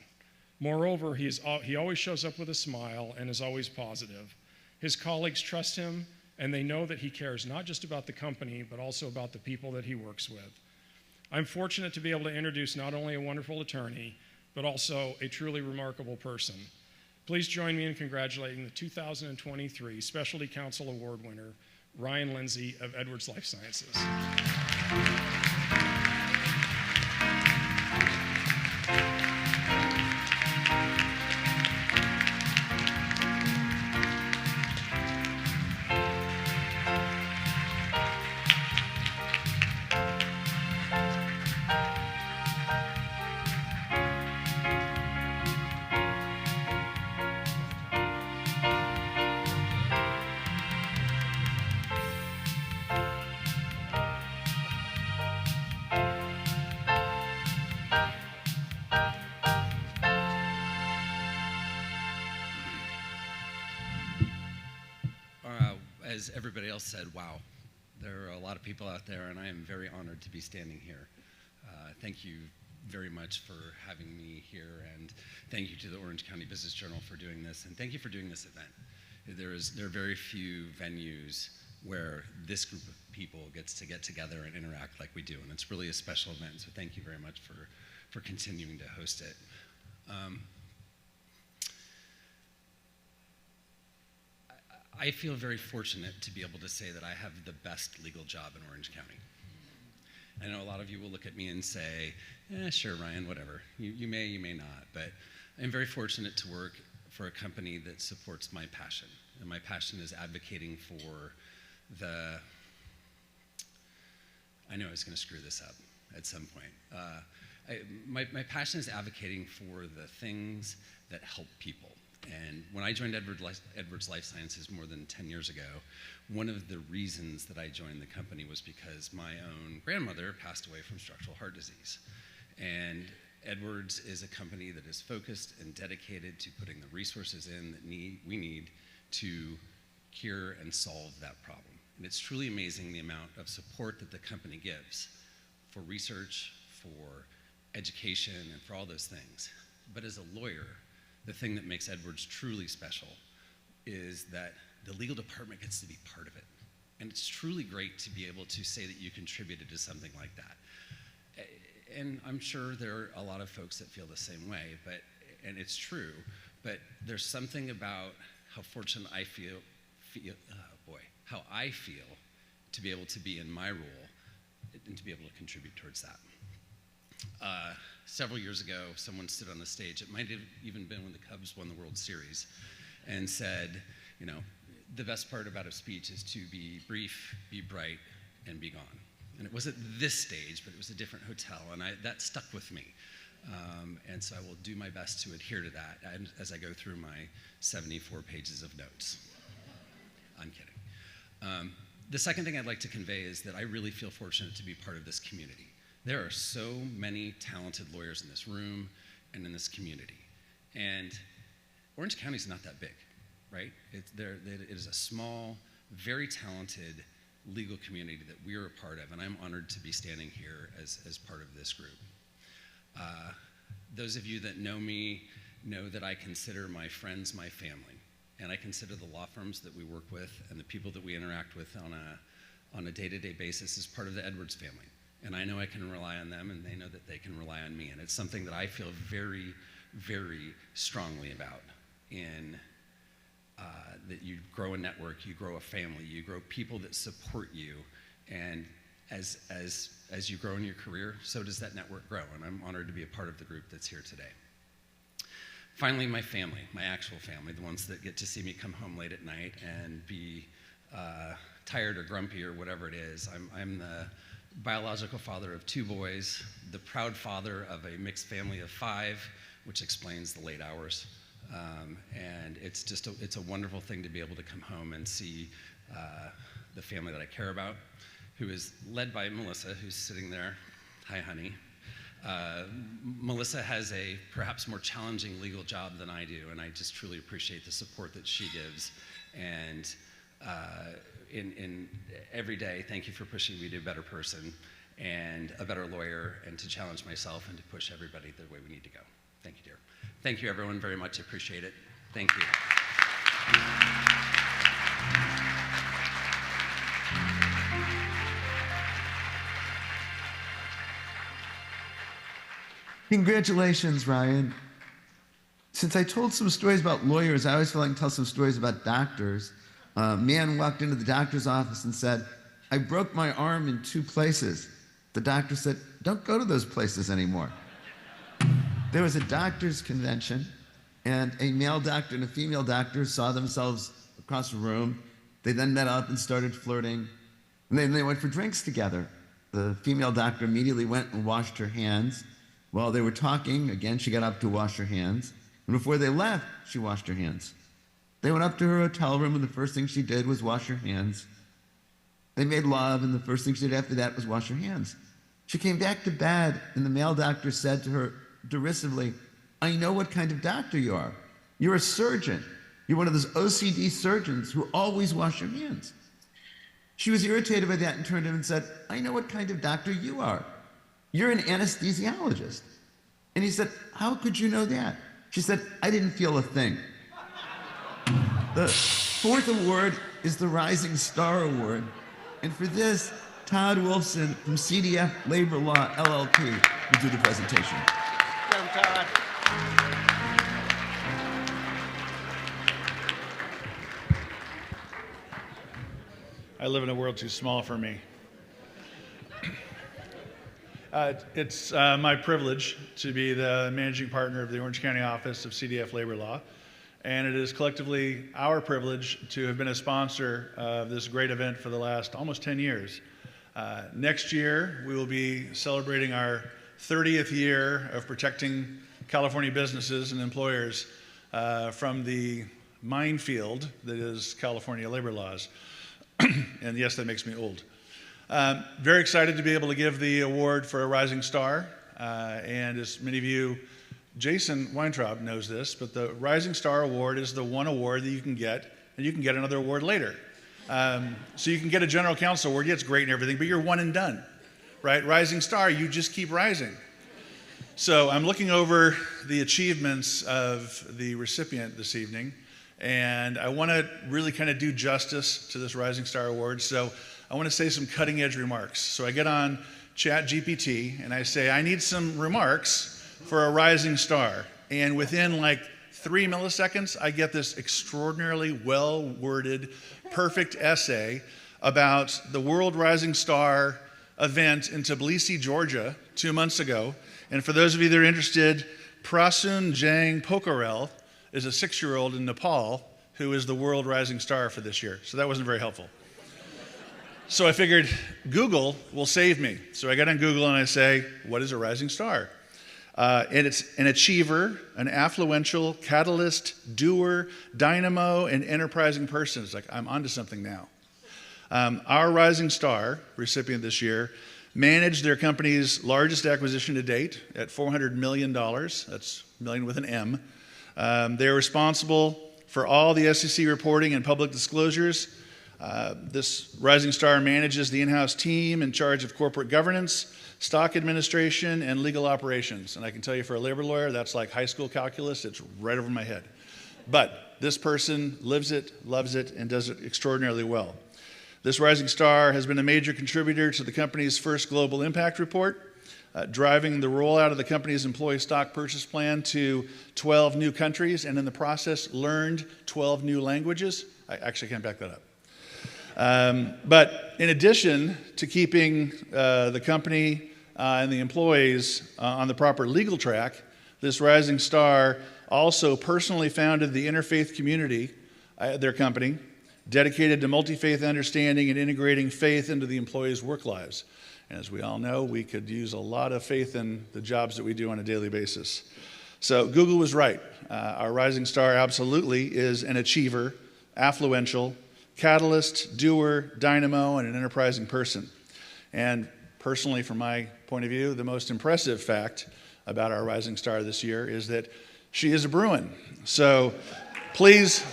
Moreover, he always shows up with a smile and is always positive. His colleagues trust him, and they know that he cares not just about the company, but also about the people that he works with. I'm fortunate to be able to introduce not only a wonderful attorney, but also a truly remarkable person. Please join me in congratulating the 2023 Specialty Counsel Award winner, Ryan Lindsey of Edwards Lifesciences." As everybody else said, wow, there are a lot of people out there, and I am very honored to be standing here. Thank you very much for having me here, and thank you to the Orange County Business Journal for doing this, and thank you for doing this event. There are very few venues where this group of people gets to get together and interact like we do, and it's really a special event, so thank you very much for continuing to host it. I feel very fortunate to be able to say that I have the best legal job in Orange County. I know a lot of you will look at me and say, sure, Ryan, whatever. You may, you may not, but I'm very fortunate to work for a company that supports my passion. And my passion is advocating for I know I was going to screw this up at some point. My passion is advocating for the things that help people. And when I joined Edwards Lifesciences more than 10 years ago, one of the reasons that I joined the company was because my own grandmother passed away from structural heart disease. And Edwards is a company that is focused and dedicated to putting the resources in that we need to cure and solve that problem. And it's truly amazing the amount of support that the company gives for research, for education, and for all those things. But as a lawyer, the thing that makes Edwards truly special is that the legal department gets to be part of it. And it's truly great to be able to say that you contributed to something like that. And I'm sure there are a lot of folks that feel the same way, and it's true, but there's something about how fortunate I feel to be able to be in my role and to be able to contribute towards that. Several years ago, someone stood on the stage, it might have even been when the Cubs won the World Series, and said, the best part about a speech is to be brief, be bright, and be gone. And it wasn't this stage, but it was a different hotel, and that stuck with me. And so I will do my best to adhere to that as I go through my 74 pages of notes. I'm kidding. The second thing I'd like to convey is that I really feel fortunate to be part of this community. There are so many talented lawyers in this room and in this community. And Orange County is not that big, right? It is a small, very talented legal community that we are a part of, and I'm honored to be standing here as part of this group. Those of you that know me know that I consider my friends my family, and I consider the law firms that we work with and the people that we interact with on a day-to-day basis as part of the Edwards family. And I know I can rely on them, and they know that they can rely on me. And it's something that I feel very, very strongly about that you grow a network, you grow a family, you grow people that support you. And as you grow in your career, so does that network grow. And I'm honored to be a part of the group that's here today. Finally, my family, my actual family, the ones that get to see me come home late at night and be tired or grumpy or whatever it is. I'm the biological father of 2 boys, the proud father of a mixed family of 5, which explains the late hours. And it's just it's a wonderful thing to be able to come home and see the family that I care about, who is led by Melissa, who's sitting there. Hi, honey. Melissa has a perhaps more challenging legal job than I do, and I just truly appreciate the support that she gives. And in every day, thank you for pushing me to be a better person and a better lawyer, and to challenge myself and to push everybody the way we need to go. Thank you, dear. Thank you, everyone, very much. I appreciate it. Thank you. Congratulations, Ryan. Since I told some stories about lawyers, I always feel like I can tell some stories about doctors. A man walked into the doctor's office and said, "I broke my arm in 2 places." The doctor said, "Don't go to those places anymore." There was a doctor's convention, and a male doctor and a female doctor saw themselves across the room. They then met up and started flirting, and then they went for drinks together. The female doctor immediately went and washed her hands. While they were talking, again, she got up to wash her hands, and before they left, she washed her hands. They went up to her hotel room, and the first thing she did was wash her hands. They made love, and the first thing she did after that was wash her hands. She came back to bed, and the male doctor said to her derisively, "I know what kind of doctor you are. You're a surgeon. You're one of those OCD surgeons who always wash your hands." She was irritated by that and turned to him and said, "I know what kind of doctor you are. You're an anesthesiologist." And he said, "How could you know that?" She said, "I didn't feel a thing." The 4th award is the Rising Star Award. And for this, Todd Wolfson from CDF Labor Law, LLP, will do the presentation. Go, Todd. I live in a world too small for me. It's my privilege to be the managing partner of the Orange County office of CDF Labor Law, and it is collectively our privilege to have been a sponsor of this great event for the last almost 10 years. Next year, we will be celebrating our 30th year of protecting California businesses and employers from the minefield that is California labor laws. And yes, that makes me old. Very excited to be able to give the award for a Rising Star. And as many of you, Jason Weintraub knows this, but the Rising Star Award is the one award that you can get, and you can get another award later. So you can get a General Counsel Award. Yeah, it's great and everything, but you're one and done, right? Rising Star, you just keep rising. So I'm looking over the achievements of the recipient this evening, and I want to really kind of do justice to this Rising Star Award. So I want to say some cutting edge remarks. So I get on ChatGPT and I say, I need some remarks for a Rising Star. And within like 3 milliseconds, I get this extraordinarily well-worded, perfect essay about the World Rising Star event in Tbilisi, Georgia, 2 months ago. And for those of you that are interested, Prasun Jang Pokarel is a 6-year-old in Nepal who is the World Rising Star for this year. So that wasn't very helpful. So I figured Google will save me. So I got on Google and I say, what is a Rising Star? And it's an achiever, an affluential, catalyst, doer, dynamo, and enterprising person. It's like, I'm onto something now. Our Rising Star recipient this year managed their company's largest acquisition to date at $400 million. That's million with an M. They're responsible for all the SEC reporting and public disclosures. This Rising Star manages the in-house team in charge of corporate governance, stock administration, and legal operations. And I can tell you for a labor lawyer, that's like high school calculus. It's right over my head. But this person lives it, loves it, and does it extraordinarily well. This Rising Star has been a major contributor to the company's first global impact report, driving the rollout of the company's employee stock purchase plan to 12 new countries, and in the process learned 12 new languages. I actually can't back that up. But in addition to keeping the company and the employees on the proper legal track, this Rising Star also personally founded the interfaith community at their company, dedicated to multi-faith understanding and integrating faith into the employees' work lives. And as we all know, we could use a lot of faith in the jobs that we do on a daily basis. So Google was right. Our rising star absolutely is an achiever, affluential, catalyst, doer, dynamo, and an enterprising person. And personally, from my point of view, the most impressive fact about our rising star this year is that she is a Bruin. So please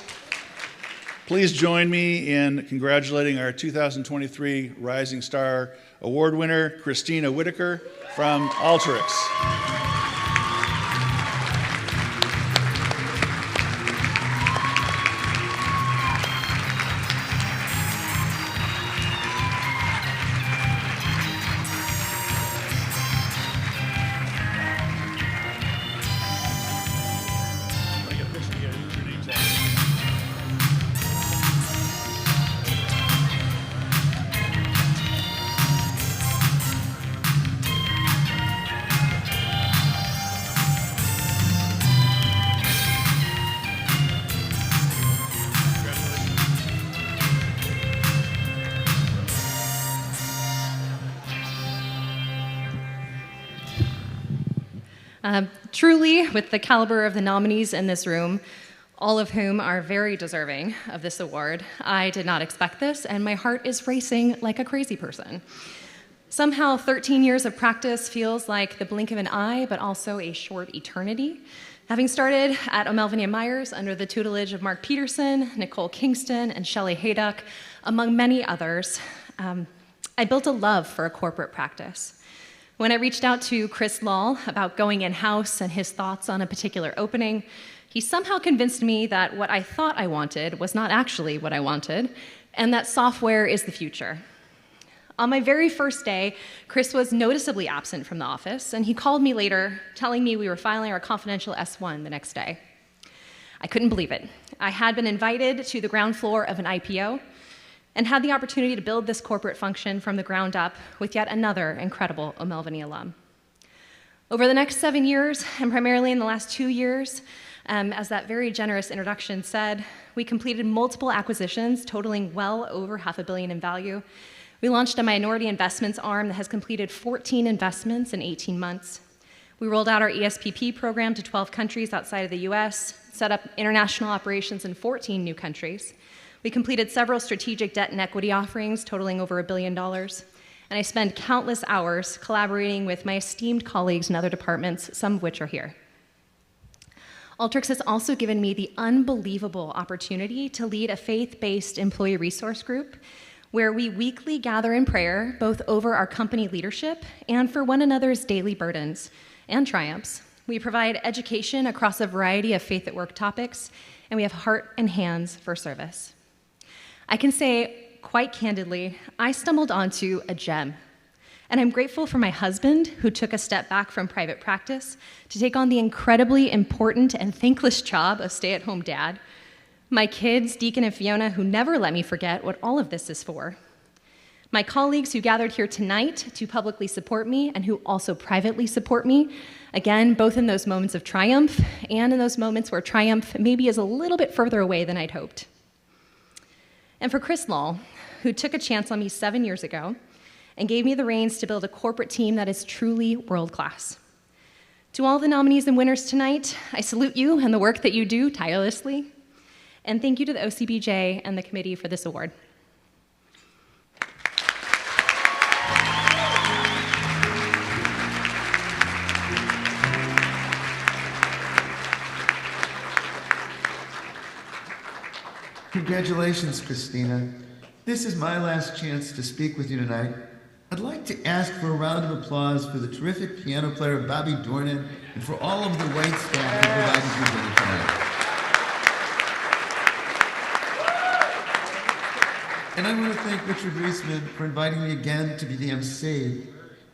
join me in congratulating our 2023 Rising Star Award winner, Christina Whittaker from Alteryx. Truly, with the caliber of the nominees in this room, all of whom are very deserving of this award, I did not expect this, and my heart is racing like a crazy person. Somehow, 13 years of practice feels like the blink of an eye, but also a short eternity. Having started at O'Melveny & Myers under the tutelage of Mark Peterson, Nicole Kingston, and Shelley Hayduck, among many others, I built a love for a corporate practice. When I reached out to Chris Lahl about going in-house and his thoughts on a particular opening, he somehow convinced me that what I thought I wanted was not actually what I wanted, and that software is the future. On my very first day, Chris was noticeably absent from the office, and he called me later, telling me we were filing our confidential S1 the next day. I couldn't believe it. I had been invited to the ground floor of an IPO, and had the opportunity to build this corporate function from the ground up with yet another incredible O'Melveny alum. Over the next 7 years, and primarily in the last 2 years, as that very generous introduction said, we completed multiple acquisitions totaling well over $500 million in value. We launched a minority investments arm that has completed 14 investments in 18 months. We rolled out our ESPP program to 12 countries outside of the US, set up international operations in 14 new countries. We completed several strategic debt and equity offerings totaling over $1 billion, and I spent countless hours collaborating with my esteemed colleagues in other departments, some of which are here. Alteryx has also given me the unbelievable opportunity to lead a faith-based employee resource group where we weekly gather in prayer, both over our company leadership and for one another's daily burdens and triumphs. We provide education across a variety of faith at work topics, and we have heart and hands for service. I can say, quite candidly, I stumbled onto a gem. And I'm grateful for my husband, who took a step back from private practice to take on the incredibly important and thankless job of stay-at-home dad. My kids, Deacon and Fiona, who never let me forget what all of this is for. My colleagues who gathered here tonight to publicly support me and who also privately support me, again, both in those moments of triumph and in those moments where triumph maybe is a little bit further away than I'd hoped. And for Chris Lahl, who took a chance on me 7 years ago and gave me the reins to build a corporate team that is truly world-class. To all the nominees and winners tonight, I salute you and the work that you do tirelessly. And thank you to the OCBJ and the committee for this award. Congratulations, Christina. This is my last chance to speak with you tonight. I'd like to ask for a round of applause for the terrific piano player, Bobby Dornan, and for all of the white staff who provided you with it tonight. And I want to thank Richard Reisman for inviting me again to be the MC.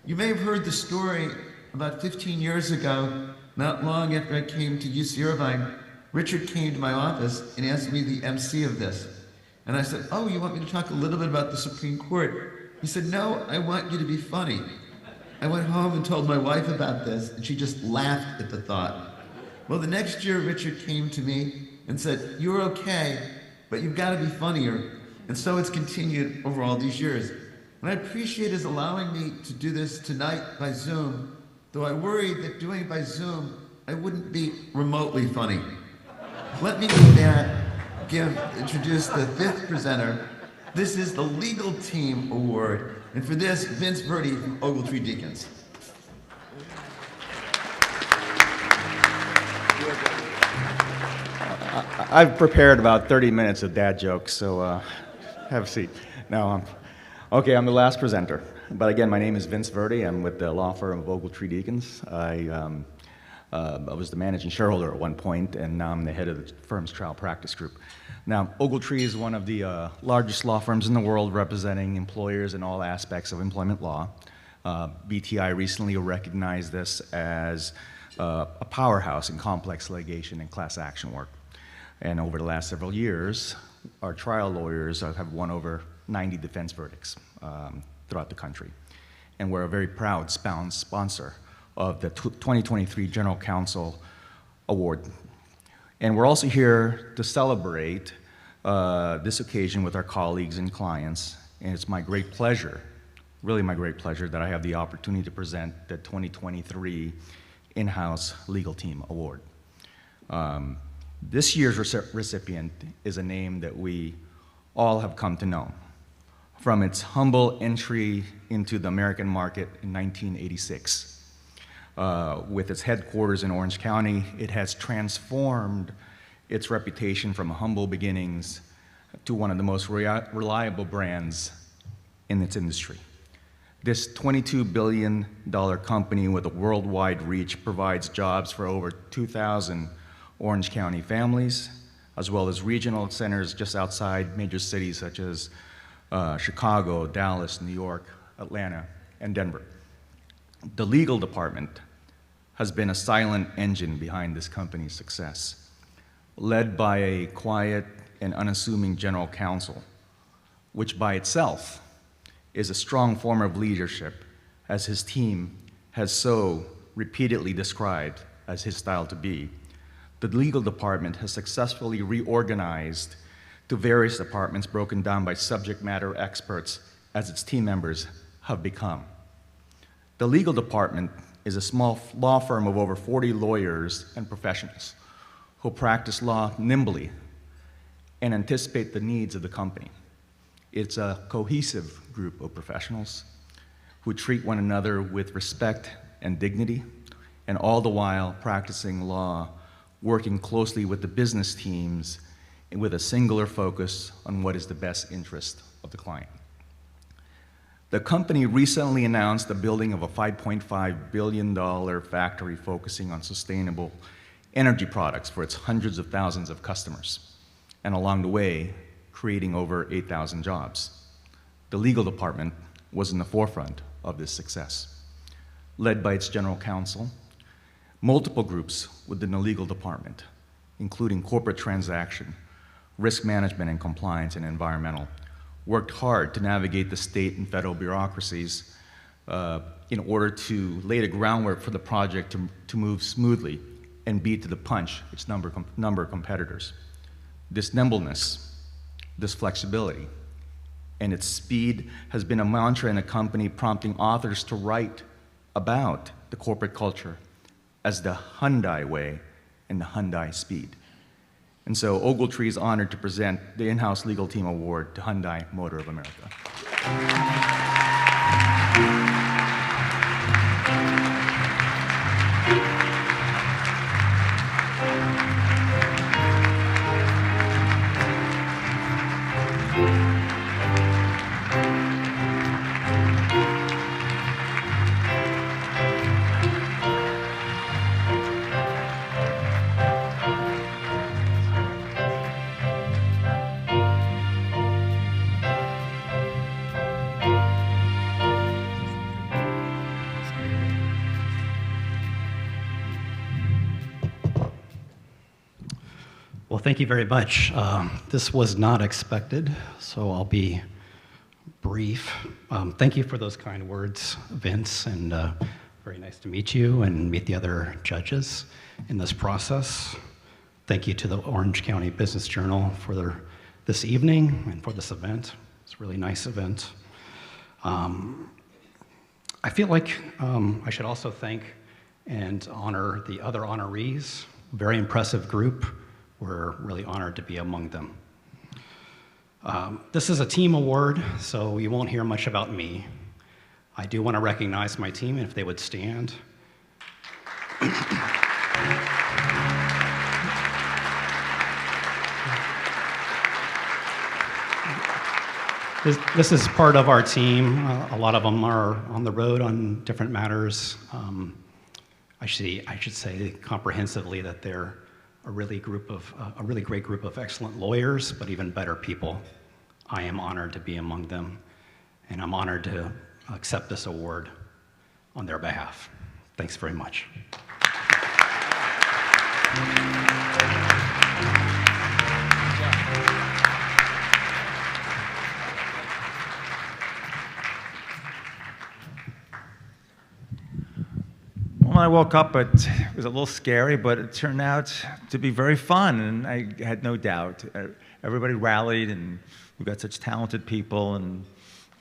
You may have heard the story about 15 years ago, not long after I came to UC Irvine. Richard came to my office and asked me to be the MC of this. And I said, oh, you want me to talk a little bit about the Supreme Court? He said, no, I want you to be funny. I went home and told my wife about this, and she just laughed at the thought. Well, the next year, Richard came to me and said, you're okay, but you've got to be funnier. And so it's continued over all these years. And I appreciate his allowing me to do this tonight by Zoom, though I worry that doing it by Zoom I wouldn't be remotely funny. Let me introduce the fifth presenter. This is the Legal Team Award, and for this, Vince Verdi from Ogletree Deacons. I've prepared about 30 minutes of dad jokes, so have a seat. No, I'm the last presenter. But again, my name is Vince Verdi. I'm with the law firm of Ogletree Deacons. I was the managing shareholder at one point, and now I'm the head of the firm's trial practice group. Now, Ogletree is one of the largest law firms in the world representing employers in all aspects of employment law. BTI recently recognized this as a powerhouse in complex litigation and class action work. And over the last several years, our trial lawyers have won over 90 defense verdicts throughout the country. And we're a very proud sponsor of the 2023 General Counsel Award. And we're also here to celebrate this occasion with our colleagues and clients. And it's my great pleasure, really my great pleasure, that I have the opportunity to present the 2023 In-House Legal Team Award. This year's recipient is a name that we all have come to know. From its humble entry into the American market in 1986, with its headquarters in Orange County, it has transformed its reputation from humble beginnings to one of the most reliable brands in its industry. This $22 billion company with a worldwide reach provides jobs for over 2,000 Orange County families, as well as regional centers just outside major cities such as Chicago, Dallas, New York, Atlanta, and Denver. The legal department has been a silent engine behind this company's success, led by a quiet and unassuming general counsel, which by itself is a strong form of leadership, as his team has so repeatedly described as his style to be. The legal department has successfully reorganized to various departments broken down by subject matter experts as its team members have become. The legal department is a small law firm of over 40 lawyers and professionals who practice law nimbly and anticipate the needs of the company. It's a cohesive group of professionals who treat one another with respect and dignity, and all the while practicing law, working closely with the business teams and with a singular focus on what is the best interest of the client. The company recently announced the building of a $5.5 billion factory focusing on sustainable energy products for its hundreds of thousands of customers, and along the way, creating over 8,000 jobs. The legal department was in the forefront of this success. Led by its general counsel, multiple groups within the legal department, including corporate transaction, risk management and compliance, and environmental, worked hard to navigate the state and federal bureaucracies in order to lay the groundwork for the project to move smoothly and beat to the punch its number of competitors. This nimbleness, this flexibility, and its speed has been a mantra in the company, prompting authors to write about the corporate culture as the Hyundai way and the Hyundai speed. And so Ogletree is honored to present the In-House Legal Team Award to Hyundai Motor of America. Well, thank you very much. This was not expected, so I'll be brief. Thank you for those kind words, Vince, and very nice to meet you and meet the other judges in this process. Thank you to the Orange County Business Journal for this evening and for this event. It's a really nice event. I feel like I should also thank and honor the other honorees. Very impressive group. We're really honored to be among them. This is a team award, so you won't hear much about me. I do want to recognize my team, if they would stand. This is part of our team. A lot of them are on the road on different matters. I should say comprehensively that they're a really great group of excellent lawyers, but even better people. I am honored to be among them, and I'm honored to accept this award on their behalf. Thanks very much. When I woke up, it was a little scary, but it turned out to be very fun, and I had no doubt. Everybody rallied, and we got such talented people and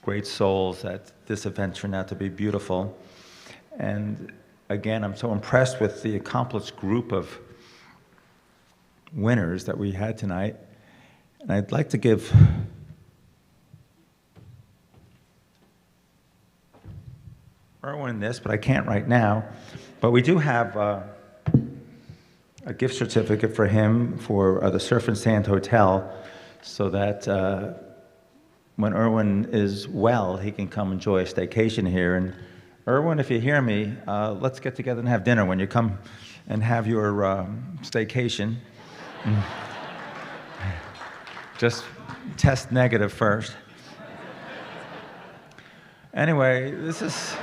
great souls that this event turned out to be beautiful. And again, I'm so impressed with the accomplished group of winners that we had tonight. And I'd like to give Erwin this, but I can't right now. But we do have a gift certificate for him for the Surf and Sand Hotel, so that when Erwin is well, he can come enjoy a staycation here. And Erwin, if you hear me, let's get together and have dinner when you come and have your staycation. Just test negative first. Anyway, this is...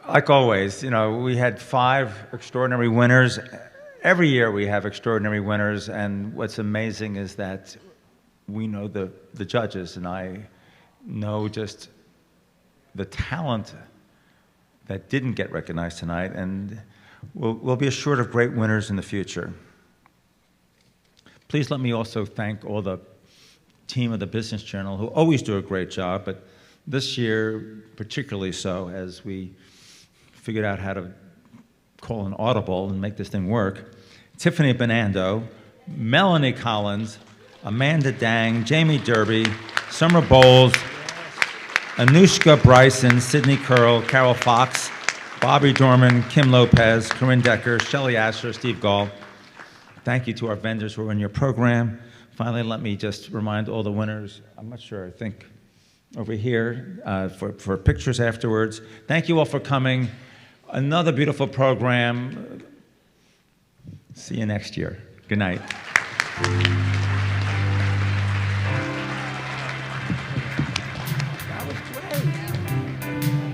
Like always, you know, we had 5 extraordinary winners. Every year we have extraordinary winners, and what's amazing is that we know the judges, and I know just the talent that didn't get recognized tonight, and we'll be assured of great winners in the future. Please let me also thank all the team of the Business Journal, who always do a great job, but this year particularly so, as we figured out how to call an audible and make this thing work. Tiffany Benando, Melanie Collins, Amanda Dang, Jamie Derby, Summer Bowles, Anushka Bryson, Sydney Curl, Carol Fox, Bobby Dorman, Kim Lopez, Corinne Decker, Shelley Asher, Steve Gall. Thank you to our vendors who are in your program. Finally, let me just remind all the winners, I'm not sure, I think over here for pictures afterwards. Thank you all for coming. Another beautiful program. See you next year. Good night.